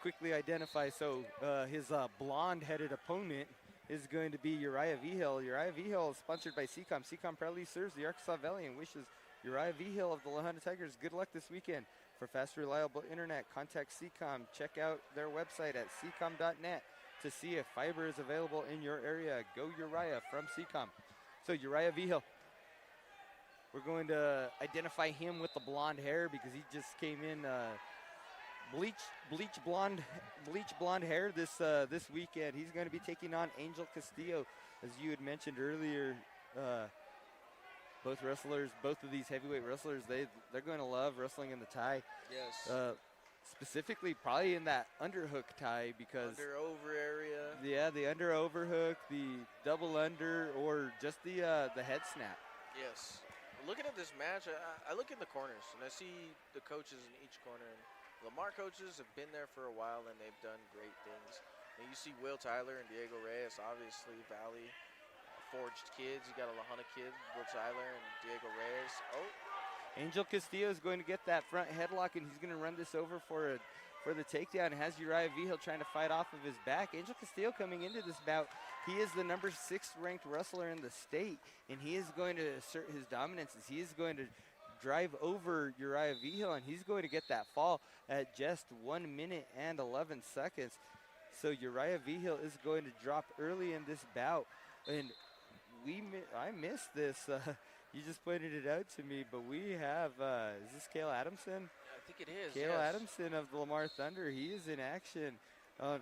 quickly identify. So his blonde-headed opponent is going to be Uriah Vigil. Uriah Vigil is sponsored by CCOM. CCOM proudly serves the Arkansas Valley and wishes Uriah Vigil of the La Junta Tigers good luck this weekend. For fast, reliable internet, contact CCOM. Check out their website at ccom.net to see if fiber is available in your area. Go Uriah from CCOM. So Uriah Vigil, we're going to identify him with the blonde hair because he just came in bleach blonde hair this weekend. He's going to be taking on Angel Castillo, as you had mentioned earlier. Both of these heavyweight wrestlers, they're going to love wrestling in the tie. Yes. Specifically, probably in that underhook tie because under-over area. Yeah, the under-overhook, the double under, or just the head snap. Yes. Looking at this match, I look in the corners, and I see the coaches in each corner. And Lamar coaches have been there for a while, and they've done great things. And you see Will Tyler and Diego Reyes, obviously Valley forged kids. You got a La Junta kid, Will Tyler and Diego Reyes. Oh. Angel Castillo is going to get that front headlock, and he's going to run this over for the takedown. Has Uriah Vigil trying to fight off of his back. Angel Castillo coming into this bout, he is the number 6 ranked wrestler in the state, and he is going to assert his dominance as he is going to drive over Uriah Vigil, and he's going to get that fall at just 1 minute and 11 seconds. So Uriah Vigil is going to drop early in this bout, and I missed this. You just pointed it out to me, but we have, is this Cale Adamson? I think it is, Cale Adamson of the Lamar Thunder. He is in action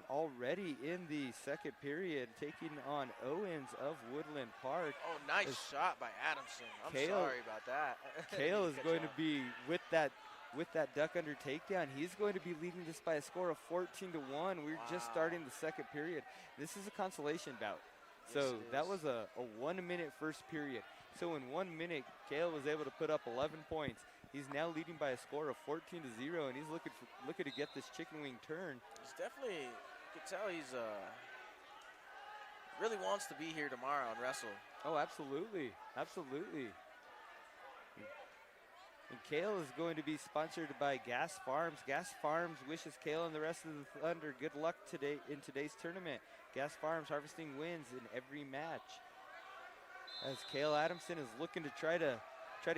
already in the second period, taking on Owens of Woodland Park. Oh, nice shot by Adamson. I'm sorry about that. Cale is going to be with that duck under takedown. He's going to be leading this by a score of 14-1. We're just starting the second period. This is a consolation bout. So that was a 1 minute first period. So in 1 minute, Cale was able to put up 11 points. He's now leading by a score of 14-0, and he's looking to get this chicken wing turn. He's definitely, you can tell he's really wants to be here tomorrow and wrestle. Oh, absolutely, absolutely. And Cale is going to be sponsored by Gas Farms. Gas Farms wishes Cale and the rest of the Thunder good luck today in today's tournament. Gas Farms harvesting wins in every match. As Cale Adamson is looking to try to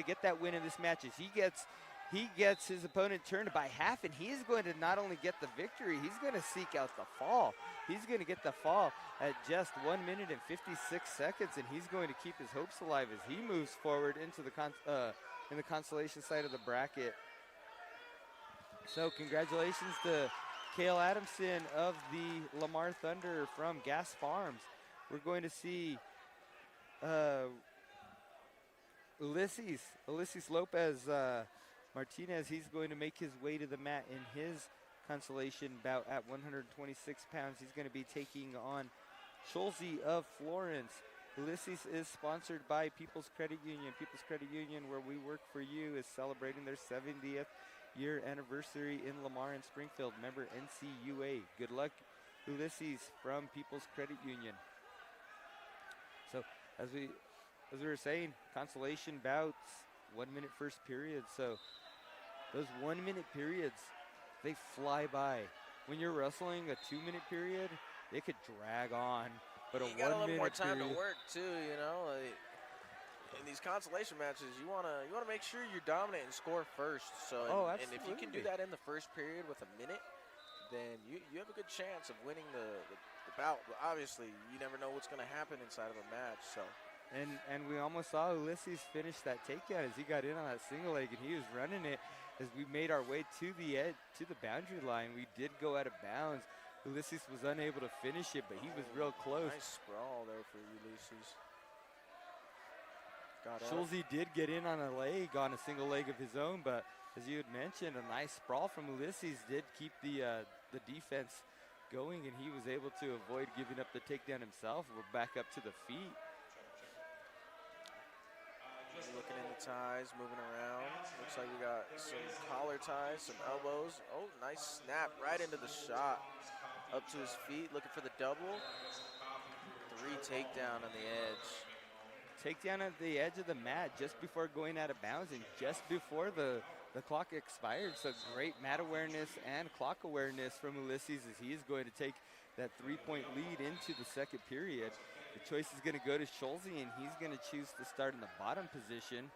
get that win in this match, as he gets his opponent turned by half, and he's going to not only get the victory, he's going to seek out the fall. He's going to get the fall at just 1 minute and 56 seconds, and he's going to keep his hopes alive as he moves forward into in the consolation side of the bracket. So congratulations to Cale Adamson of the Lamar Thunder from Gas Farms. We're going to see Ulysses Lopez Martinez. He's going to make his way to the mat in his consolation bout at 126 pounds. He's going to be taking on Scholze of Florence. Ulysses is sponsored by People's Credit Union. People's Credit Union, where we work for you, is celebrating their 70th year anniversary in Lamar and Springfield. Member NCUA. Good luck, Ulysses from People's Credit Union. So as we were saying, consolation bouts, 1 minute first period. So those 1 minute periods, they fly by. When you're wrestling a 2 minute period, they could drag on. But you got a little more time to work too, you know. In these consolation matches, you wanna make sure you're dominant and score first. So and if you can do that in the first period with a minute, then you have a good chance of winning the bout. But obviously, you never know what's going to happen inside of a match. So. And we almost saw Ulysses finish that takedown as he got in on that single leg, and he was running it as we made our way to the edge, to the boundary line. We did go out of bounds. Ulysses was unable to finish it, but he was real close. Nice sprawl there for Ulysses. Scholze did get in on a single leg of his own, but as you had mentioned, a nice sprawl from Ulysses did keep the defense going, and he was able to avoid giving up the takedown himself. We're back up to the feet. Looking in the ties, moving around. Looks like we got some collar ties, some elbows. Oh, nice snap right into the shot. Up to his feet, looking for the double. 3 takedown on the edge. Takedown at the edge of the mat just before going out of bounds and just before the the clock expired. So great mat awareness and clock awareness from Ulysses as he is going to take that 3-point lead into the second period. The choice is going to go to Schulze, and he's going to choose to start in the bottom position.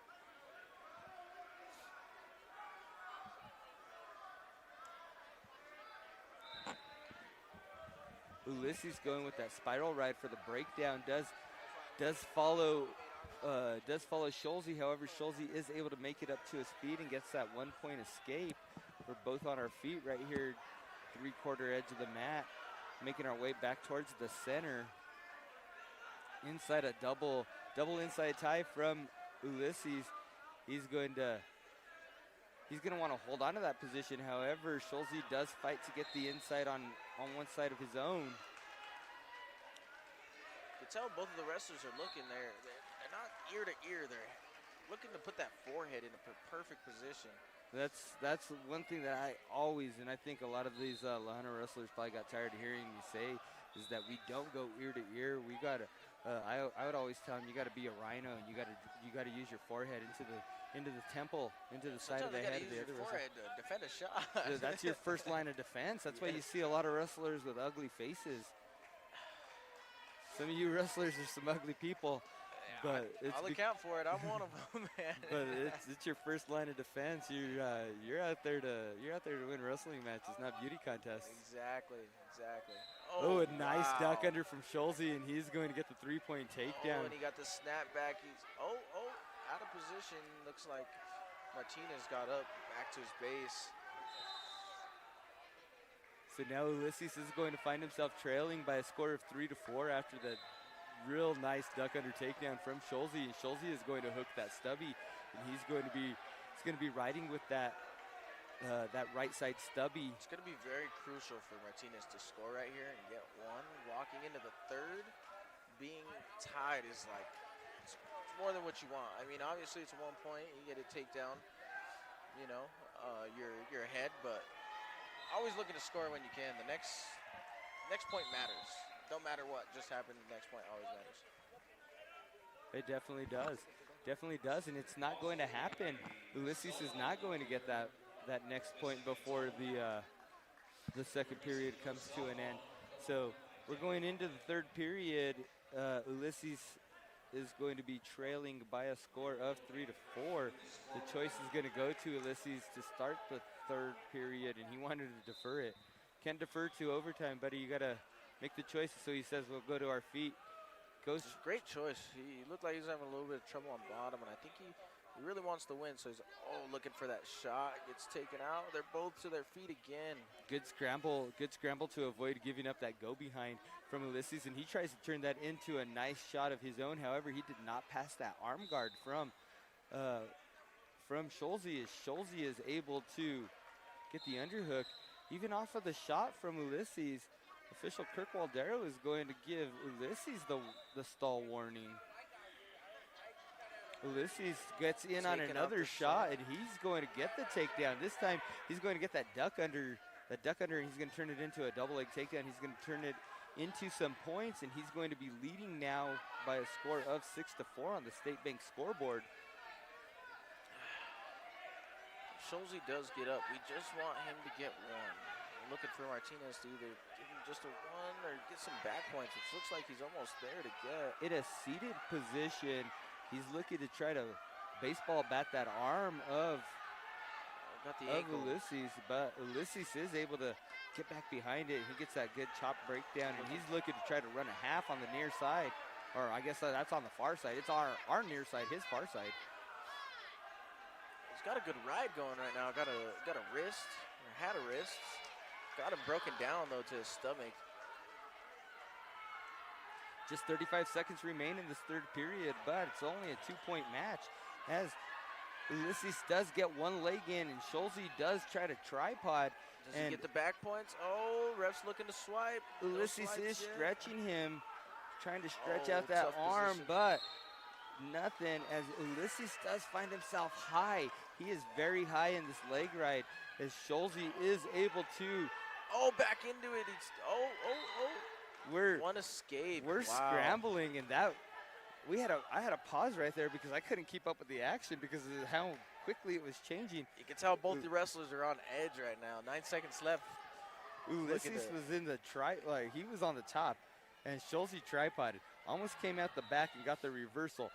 Ulysses going with that spiral ride for the breakdown does follow Schulze. However, Schulze is able to make it up to his feet and gets that 1-point escape. We're both on our feet right here, 3/4 edge of the mat, making our way back towards the center. Inside a double inside tie from Ulysses. He's going to want to hold on to that position. However, Schulze does fight to get the inside on one side of his own. You can tell both of the wrestlers are looking there. They're not ear to ear. They're looking to put that forehead in a perfect position. That's one thing that I always, and I think a lot of these La Junta wrestlers probably got tired of hearing me say, is that we don't go ear to ear. We gotta. I would always tell them you got to be a rhino, and you got to use your forehead into the temple, into the side of the head of the other wrestler. To defend a shot. That's your first line of defense. That's why you see a lot of wrestlers with ugly faces. Some of you wrestlers are some ugly people, but I'll account for it. I'm one of them, man. But it's your first line of defense. You're out there to win wrestling matches, not beauty contests. Exactly. Oh, a nice duck under from Schulze, and he's going to get the 3-point takedown. Oh, and he got the snap back. He's out of position. Looks like Martinez got up back to his base. So now Ulysses is going to find himself trailing by a score of 3-4 after the real nice duck under takedown from Schulze. And Schulze is going to hook that stubby, and he's going to be riding with that right side stubby. It's going to be very crucial for Martinez to score right here and get one. Walking into the third, being tied is like, it's more than what you want. I mean, obviously it's 1 point. You get a takedown, you're ahead, but always looking to score when you can. The next point matters. Don't matter what just happened, the next point always matters. It definitely does. Definitely does, and it's not going to happen. Ulysses is not going to get that next point before the second period comes to an end. So we're going into the third period. Ulysses is going to be trailing by a score of 3-4. The choice is going to go to Ulysses to start the third period, and he wanted to defer it. Can't defer to overtime, buddy. You got to make the choice. So he says we'll go to our feet. Great choice. He looked like he was having a little bit of trouble on bottom, and I think he really wants to win, so he's looking for that shot. Gets taken out. They're both to their feet again. Good scramble to avoid giving up that go behind from Ulysses, and he tries to turn that into a nice shot of his own. However, he did not pass that arm guard from Schulze. Schulze is able to get the underhook. Even off of the shot from Ulysses, official Kirk Waldero is going to give Ulysses the stall warning. Ulysses gets in on another shot, and he's going to get the takedown. This time, he's going to get that duck under, and he's going to turn it into a double leg takedown. He's going to turn it into some points, and he's going to be leading now by a score of 6-4 on the State Bank scoreboard. Schulze does get up. We just want him to get one. We're looking for Martinez to either give him just a one or get some back points, which looks like he's almost there to get. In a seated position, he's looking to try to baseball bat that arm of Ulysses, but Ulysses is able to get back behind it. He gets that good chop breakdown, and he's looking to try to run a half on the near side. Or I guess that's on the far side. It's our near side, his far side. He's got a good ride going right now. Got a wrist, or had a wrist. Got him broken down, though, to his stomach. Just 35 seconds remain in this third period, but it's only a 2-point match as Ulysses does get one leg in, and Schulze does try to tripod. Does he get the back points? Oh, ref's looking to swipe. Ulysses is stretching him, trying to stretch out that arm, but nothing, as Ulysses does find himself high. He is very high in this leg ride, as Schulze is able to. Oh, back into it. One escape. We're scrambling, and that I had a pause right there because I couldn't keep up with the action because of how quickly it was changing. You can tell both the wrestlers are on edge right now. 9 seconds left. Ulysses was in the he was on the top, and Schulze tripoded. Almost came out the back and got the reversal,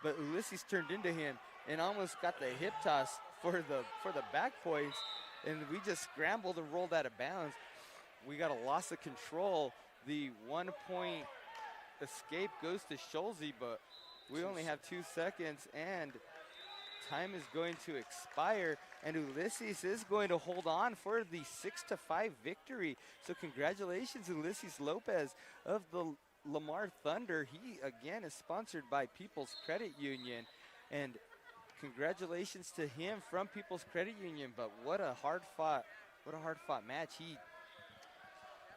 but Ulysses turned into him and almost got the hip toss for the back points, and we just scrambled and rolled out of bounds. We got a loss of control. The 1 point escape goes to Schulze, but we only have 2 seconds, and time is going to expire, and Ulysses is going to hold on for the 6-5 victory. So congratulations, Ulysses Lopez of the Lamar Thunder. He again is sponsored by People's Credit Union, and congratulations to him from People's Credit Union. But what a hard fought match.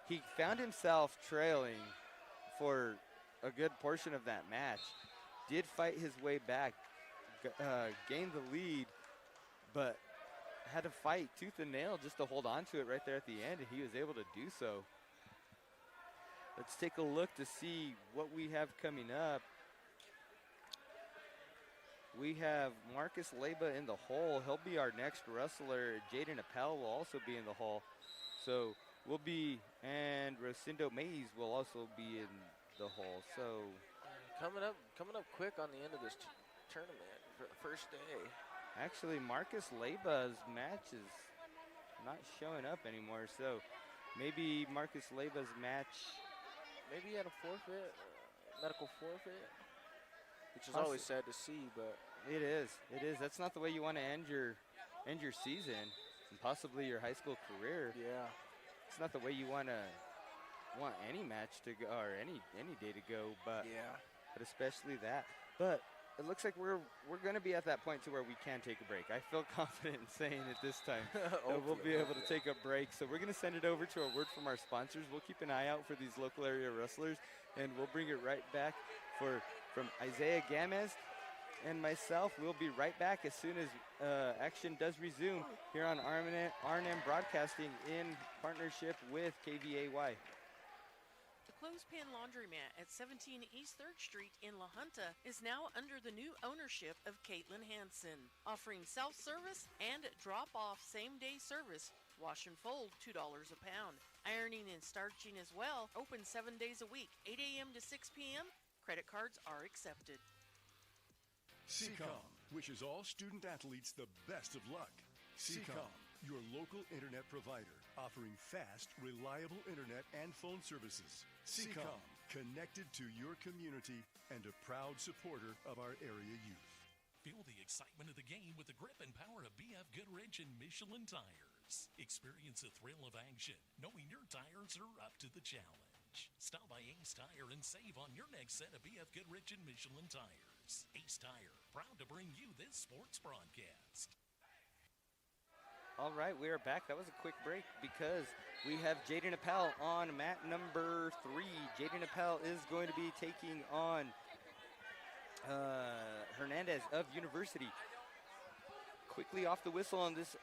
He found himself trailing for a good portion of that match. Did fight his way back, gained the lead, but had to fight tooth and nail just to hold on to it right there at the end, and he was able to do so. Let's take a look to see what we have coming up. We have Marcus Leba in the hole. He'll be our next wrestler. Jaden Appel will also be in the hole. So and Rosindo Mays will also be in the hole. So coming up quick on the end of this tournament for the first day. Actually, Marcus Leba's match is not showing up anymore. So maybe Marcus Leba's match. Maybe he had a forfeit, medical forfeit, which is always sad to see, but it is. That's not the way you want to end your season and possibly your high school career. Yeah. It's not the way you want any match to go or any day to go, but especially that. But it looks like we're going to be at that point to where we can take a break. I feel confident in saying it this time that we'll be able to take a break. So we're going to send it over to a word from our sponsors. We'll keep an eye out for these local area wrestlers, and we'll bring it right back from Isaiah Gamez and myself. We'll be right back as soon as action does resume here on RNM Broadcasting in partnership with KVAY. The Clothespin Laundromat at 17 East 3rd Street in La Junta is now under the new ownership of Caitlin Hansen, offering self-service and drop-off same-day service. Wash and fold, $2 a pound. Ironing and starching as well, open 7 days a week, 8 a.m. to 6 p.m. Credit cards are accepted. CCOM wishes all student athletes the best of luck. CCOM, your local internet provider, offering fast, reliable internet and phone services. CCOM, connected to your community and a proud supporter of our area youth. Feel the excitement of the game with the grip and power of BF Goodrich and Michelin tires. Experience the thrill of action, knowing your tires are up to the challenge. Stop by Ace Tire and save on your next set of BF Goodrich and Michelin tires. Ace Tire, proud to bring you this sports broadcast. All right, we are back. That was a quick break because we have Jaden Appel on mat number 3. Jaden Appel is going to be taking on Hernandez of University. Quickly off the whistle on this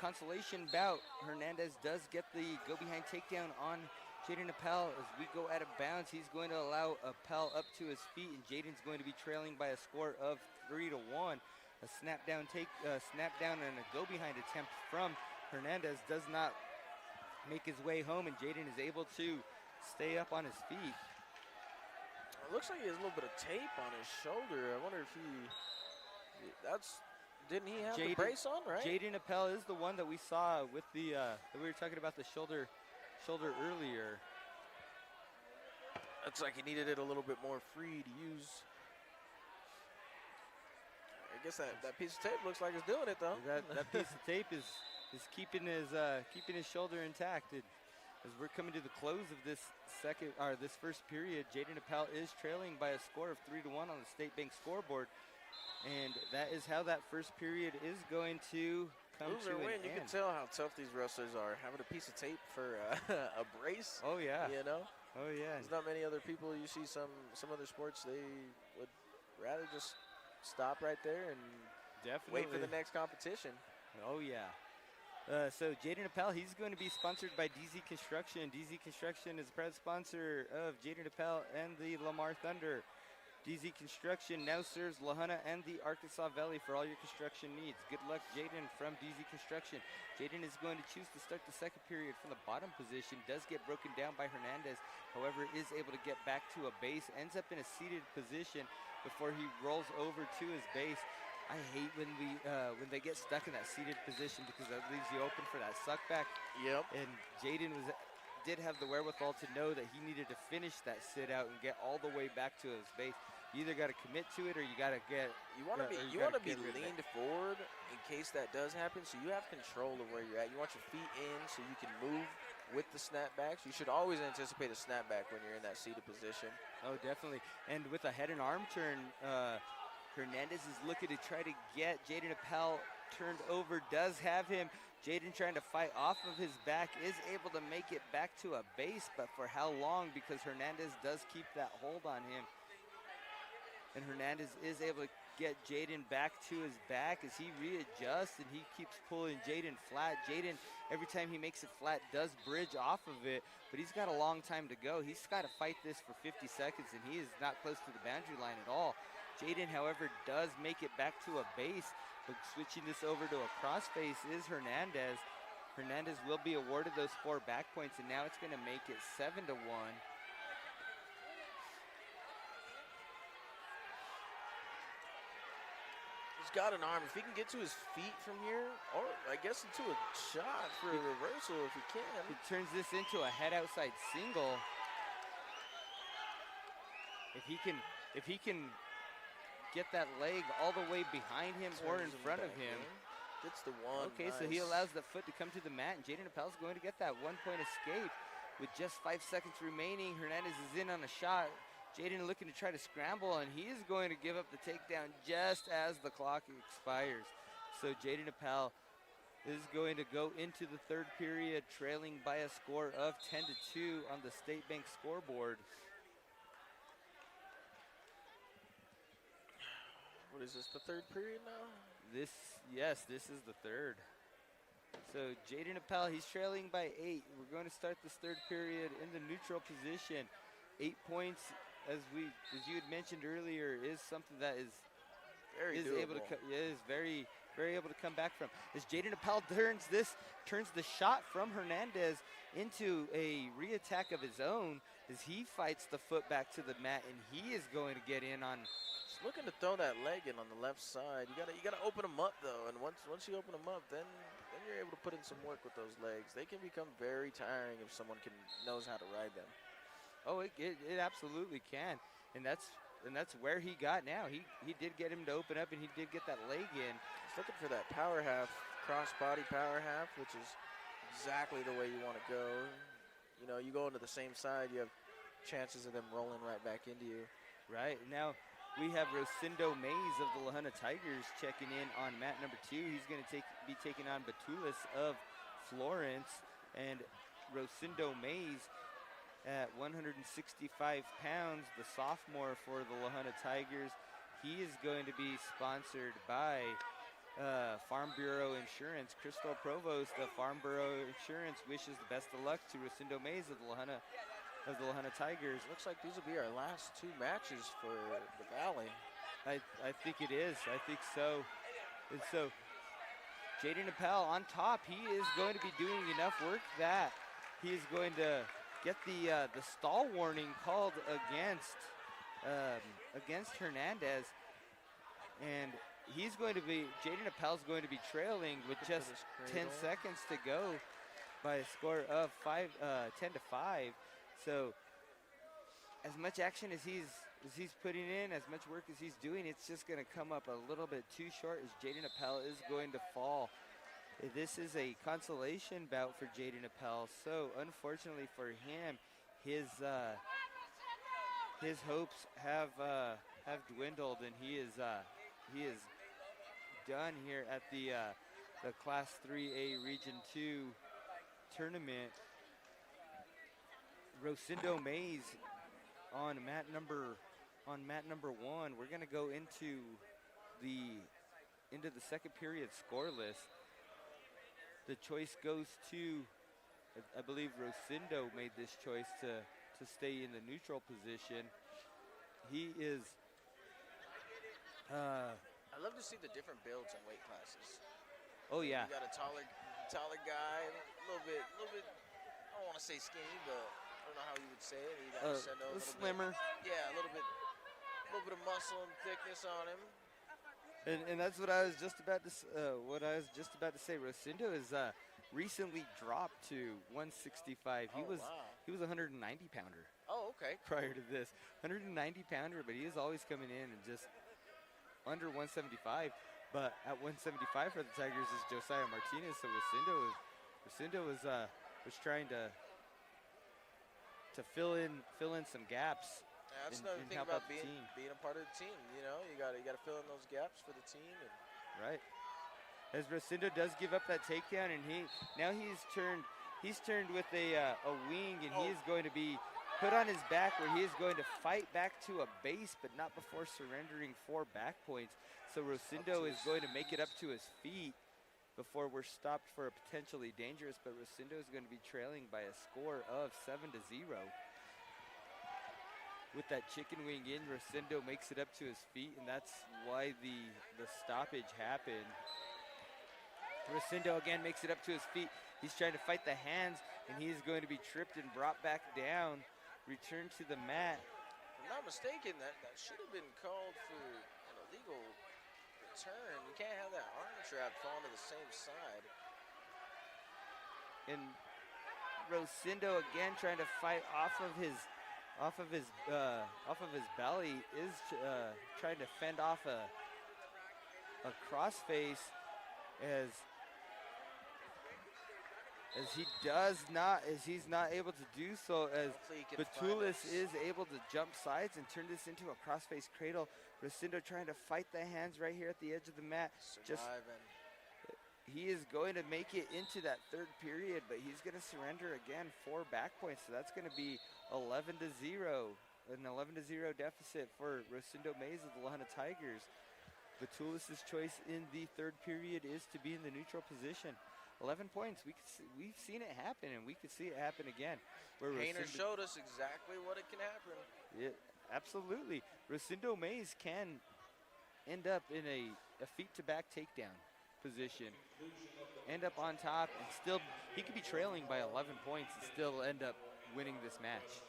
consolation bout, Hernandez does get the go-behind takedown on Jaden Appel. As we go out of bounds, he's going to allow Appel up to his feet, and Jaden's going to be trailing by a score of 3-1. A snap down and a go-behind attempt from Hernandez does not make his way home, and Jaden is able to stay up on his feet. It looks like he has a little bit of tape on his shoulder. I wonder if didn't he have the brace on, right? Jaden Appel is the one that we saw with the, that we were talking about the shoulder earlier. Looks like he needed it a little bit more free to use. I guess that piece of tape looks like it's doing it though. That piece of tape is keeping his shoulder intact. As we're coming to the close of this first period, Jaden Appel is trailing by a score of 3-1 on the State Bank scoreboard, and that is how that first period is going to come Lose to or an win, end. you can tell how tough these wrestlers are. Having a piece of tape for a brace. Oh yeah. You know. Oh yeah. There's not many other people. You see some other sports, they would rather just stop right there and wait for the next competition. Oh yeah. So Jaden Appel, he's going to be sponsored by DZ Construction. DZ Construction is a proud sponsor of Jaden Appel and the Lamar Thunder. DZ Construction now serves La Junta and the Arkansas Valley for all your construction needs. Good luck, Jaden from DZ Construction. Jaden is going to choose to start the second period from the bottom position. Does get broken down by Hernandez. However, is able to get back to a base. Ends up in a seated position before he rolls over to his base. I hate when they get stuck in that seated position because that leaves you open for that suck back. Yep. And Jaden did have the wherewithal to know that he needed to finish that sit out and get all the way back to his base. You either got to commit to it or you got to get. You want to be leaned forward in case that does happen, so you have control of where you're at. You want your feet in so you can move with the snapbacks. You should always anticipate a snapback when you're in that seated position. Oh, definitely. And with a head and arm turn, Hernandez is looking to try to get Jaden Appel turned over. Does have him. Jaden trying to fight off of his back, is able to make it back to a base, but for how long? Because Hernandez does keep that hold on him. And Hernandez is able to get Jaden back to his back as he readjusts, and he keeps pulling Jaden flat. Jaden, every time he makes it flat, does bridge off of it, but he's got a long time to go. He's got to fight this for 50 seconds, and he is not close to the boundary line at all. Jaden, however, does make it back to a base, but switching this over to a crossface is Hernandez. Hernandez will be awarded those 4 back points, and now it's going to make it 7-1. He's got an arm. If he can get to his feet from here, or I guess into a shot for a reversal if he can. He turns this into a head outside single. If he can get that leg all the way behind him or in front of him. Gets the one. Okay, so he allows that foot to come to the mat, and Jaden Appel's going to get that 1-point escape. With just 5 seconds remaining, Hernandez is in on a shot. Jaden looking to try to scramble, and he is going to give up the takedown just as the clock expires. So Jaden Appel is going to go into the third period trailing by a score of 10-2 on the State Bank scoreboard. What is this, the third period now? Yes, this is the third. So Jaden Appel, he's trailing by 8. We're going to start this third period in the neutral position. 8 points, as you had mentioned earlier, is something that is very able to come back from. As Jaden Appel turns the shot from Hernandez into a re-attack of his own, as he fights the foot back to the mat, and he is going to get in on. Just looking to throw that leg in on the left side. You gotta open them up though, and once you open them up, then you're able to put in some work with those legs. They can become very tiring if someone knows how to ride them. Oh, it absolutely can, and that's where he got now. He did get him to open up, and he did get that leg in. He's looking for that power half, cross body power half, which is exactly the way you want to go. You know, you go into the same side, you have chances of them rolling right back into you. Right now, we have Rosindo Mays of the La Junta Tigers checking in on mat number 2. He's going to be taking on Batulis of Florence, and Rosindo Mays at 165 pounds, the sophomore for the La Junta Tigers. He is going to be sponsored by Farm Bureau Insurance. Crystal Provost of Farm Bureau Insurance wishes the best of luck to Rosindo Mays of the La Junta Tigers. Looks like these will be our last 2 matches for the Valley. I think it is. I think so. And so Jaden Appel on top. He is going to be doing enough work that he is going to get the stall warning called against Hernandez, and Jaden Appel's going to be trailing with just 10 seconds to go by a score of 10-5. So as much action as he's putting in, as much work as he's doing, it's just going to come up a little bit too short as Jaden Appel is going to fall. This is a consolation bout for Jaden Appel, so unfortunately for him, his hopes have dwindled, and he is done here at the Class 3A Region 2 tournament. Rosindo Mays on mat number 1. We're going to go into the second period scoreless. The choice goes to, I believe Rosindo made this choice to stay in the neutral position. He is I love to see the different builds and weight classes. Oh yeah. You got a taller guy, a little bit. I don't want to say skinny, but I don't know how you would say it. You got Rosendo, a little slimmer. Yeah, a little bit of muscle and thickness on him. And that's what I was just about to say. Rosendo is recently dropped to 165. He was a 190 pounder. Oh, okay. Prior to this, 190 pounder, but he is always coming in and just under 175. But at 175 for the Tigers is Josiah Martinez. So Rosendo was trying to fill in some gaps. Yeah, that's another thing about being a part of the team. You know, you got to fill in those gaps for the team. And right. As Rosendo does give up that takedown, and he's turned with a wing, and he is going to be put on his back, where he is going to fight back to a base, but not before surrendering 4 back points. So Rosendo is going to make it up to his feet before we're stopped for a potentially dangerous, but Rosendo is going to be trailing by a score of 7-0. With that chicken wing in, Rosendo makes it up to his feet, and that's why the stoppage happened. Rosendo again makes it up to his feet. He's trying to fight the hands, and he is going to be tripped and brought back down. Return to the mat. If I'm not mistaken, that should have been called for an illegal return. You can't have that arm trap fall to the same side. And Rosendo again trying to fight off of his belly, is trying to fend off a crossface as he's not able to do so, as Batulis is able to jump sides and turn this into a crossface cradle. Rosendo trying to fight the hands right here at the edge of the mat. He is going to make it into that third period, but he's going to surrender again 4 back points. So that's going to be 11-0, an 11-0 deficit for Rosendo Mays of the Lahana Tigers. Batulis' choice in the third period is to be in the neutral position. 11 points. We've seen it happen, and we could see it happen again. Hayner showed us exactly what it can happen. Yeah, absolutely. Rosendo Mays can end up in a feet-to-back takedown position, end up on top, and still he could be trailing by 11 points and still end up winning this match.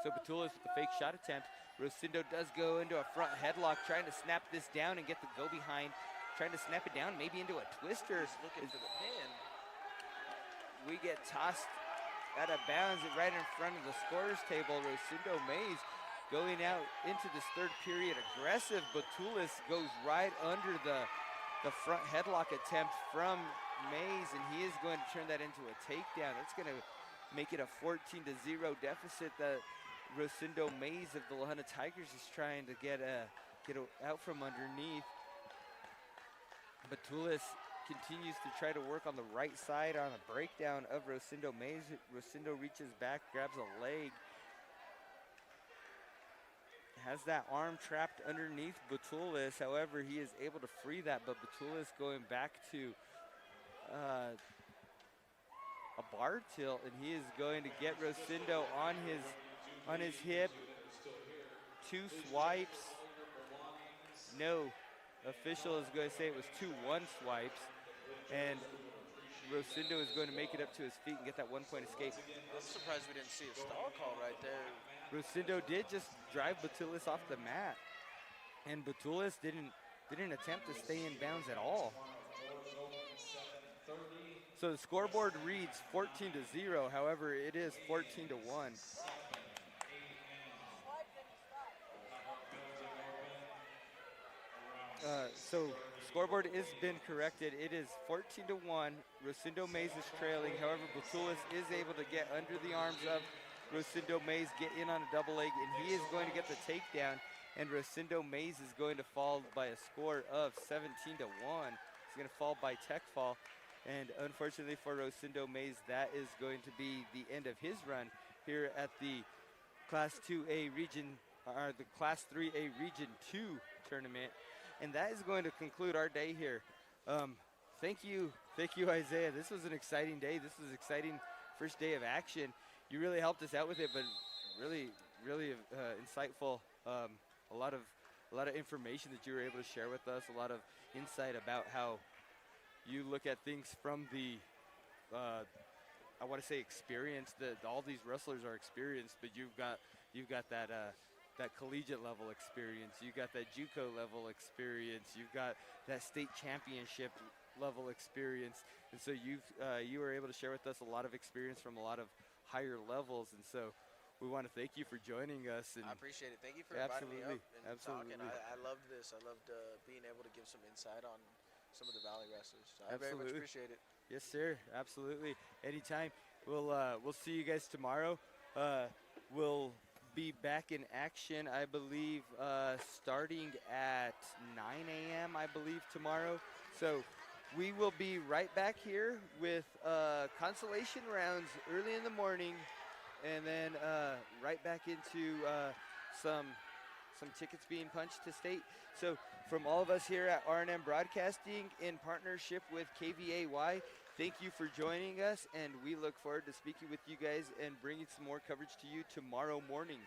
So Batulis with the fake shot attempt. Rosendo does go into a front headlock, trying to snap this down and get the go behind, trying to snap it down, maybe into a twister. He's looking for the pin. We get tossed out of bounds right in front of the scorer's table. Rosendo Mays going out into this third period aggressive. Batulis goes right under the front headlock attempt from Mays, and he is going to turn that into a takedown. That's going to make it a 14-0 deficit that Rosendo Mays of the Lahana Tigers is trying to get out from underneath. Batulis continues to try to work on the right side on a breakdown of Rosendo Mays. Rosendo reaches back, grabs a leg, has that arm trapped underneath Batulis. However, he is able to free that, but Batulis going back to a bar tilt, and he is going to get Rosendo on his hip. 2 swipes. No. Official is going to say it was 2 1 swipes, and Rosendo is going to make it up to his feet and get that 1-point escape. I'm surprised we didn't see a stall call right there. Rosendo did just drive Batulis off the mat, and Batulis didn't attempt to stay in bounds at all. So the scoreboard reads 14-0. However, it is 14-1. So scoreboard has been corrected. It is 14-1. Rosendo Mays is trailing. However, Batulis is able to get under the arms of Rosendo Mays, get in on a double leg, and he is going to get the takedown. And Rosendo Mays is going to fall by a score of 17-1. He's going to fall by tech fall. And unfortunately for Rosendo Mays, that is going to be the end of his run here at the Class 2A Region, or the Class 3A Region 2 tournament. And that is going to conclude our day here. Thank you, Isaiah. This was an exciting day. This was an exciting first day of action. You really helped us out with it, but really insightful a lot of information that you were able to share with us, a lot of insight about how you look at things from the I want to say experience. That all these wrestlers are experienced, but you've got that that collegiate level experience. You got that JUCO level experience. You've got that state championship level experience, and so you were able to share with us a lot of experience from a lot of higher levels, and so we want to thank you for joining us. And I appreciate it. Thank you for inviting me up and absolutely. talking. I loved this. I loved being able to give some insight on some of the Valley wrestlers. So I very much appreciate it. Yes, sir. Absolutely. Anytime. We'll see you guys tomorrow. We'll be back in action, I believe, starting at 9 a.m., I believe, tomorrow. So we will be right back here with consolation rounds early in the morning, and then right back into some tickets being punched to state. So from all of us here at R&M Broadcasting in partnership with KVAY, thank you for joining us, and we look forward to speaking with you guys and bringing some more coverage to you tomorrow morning.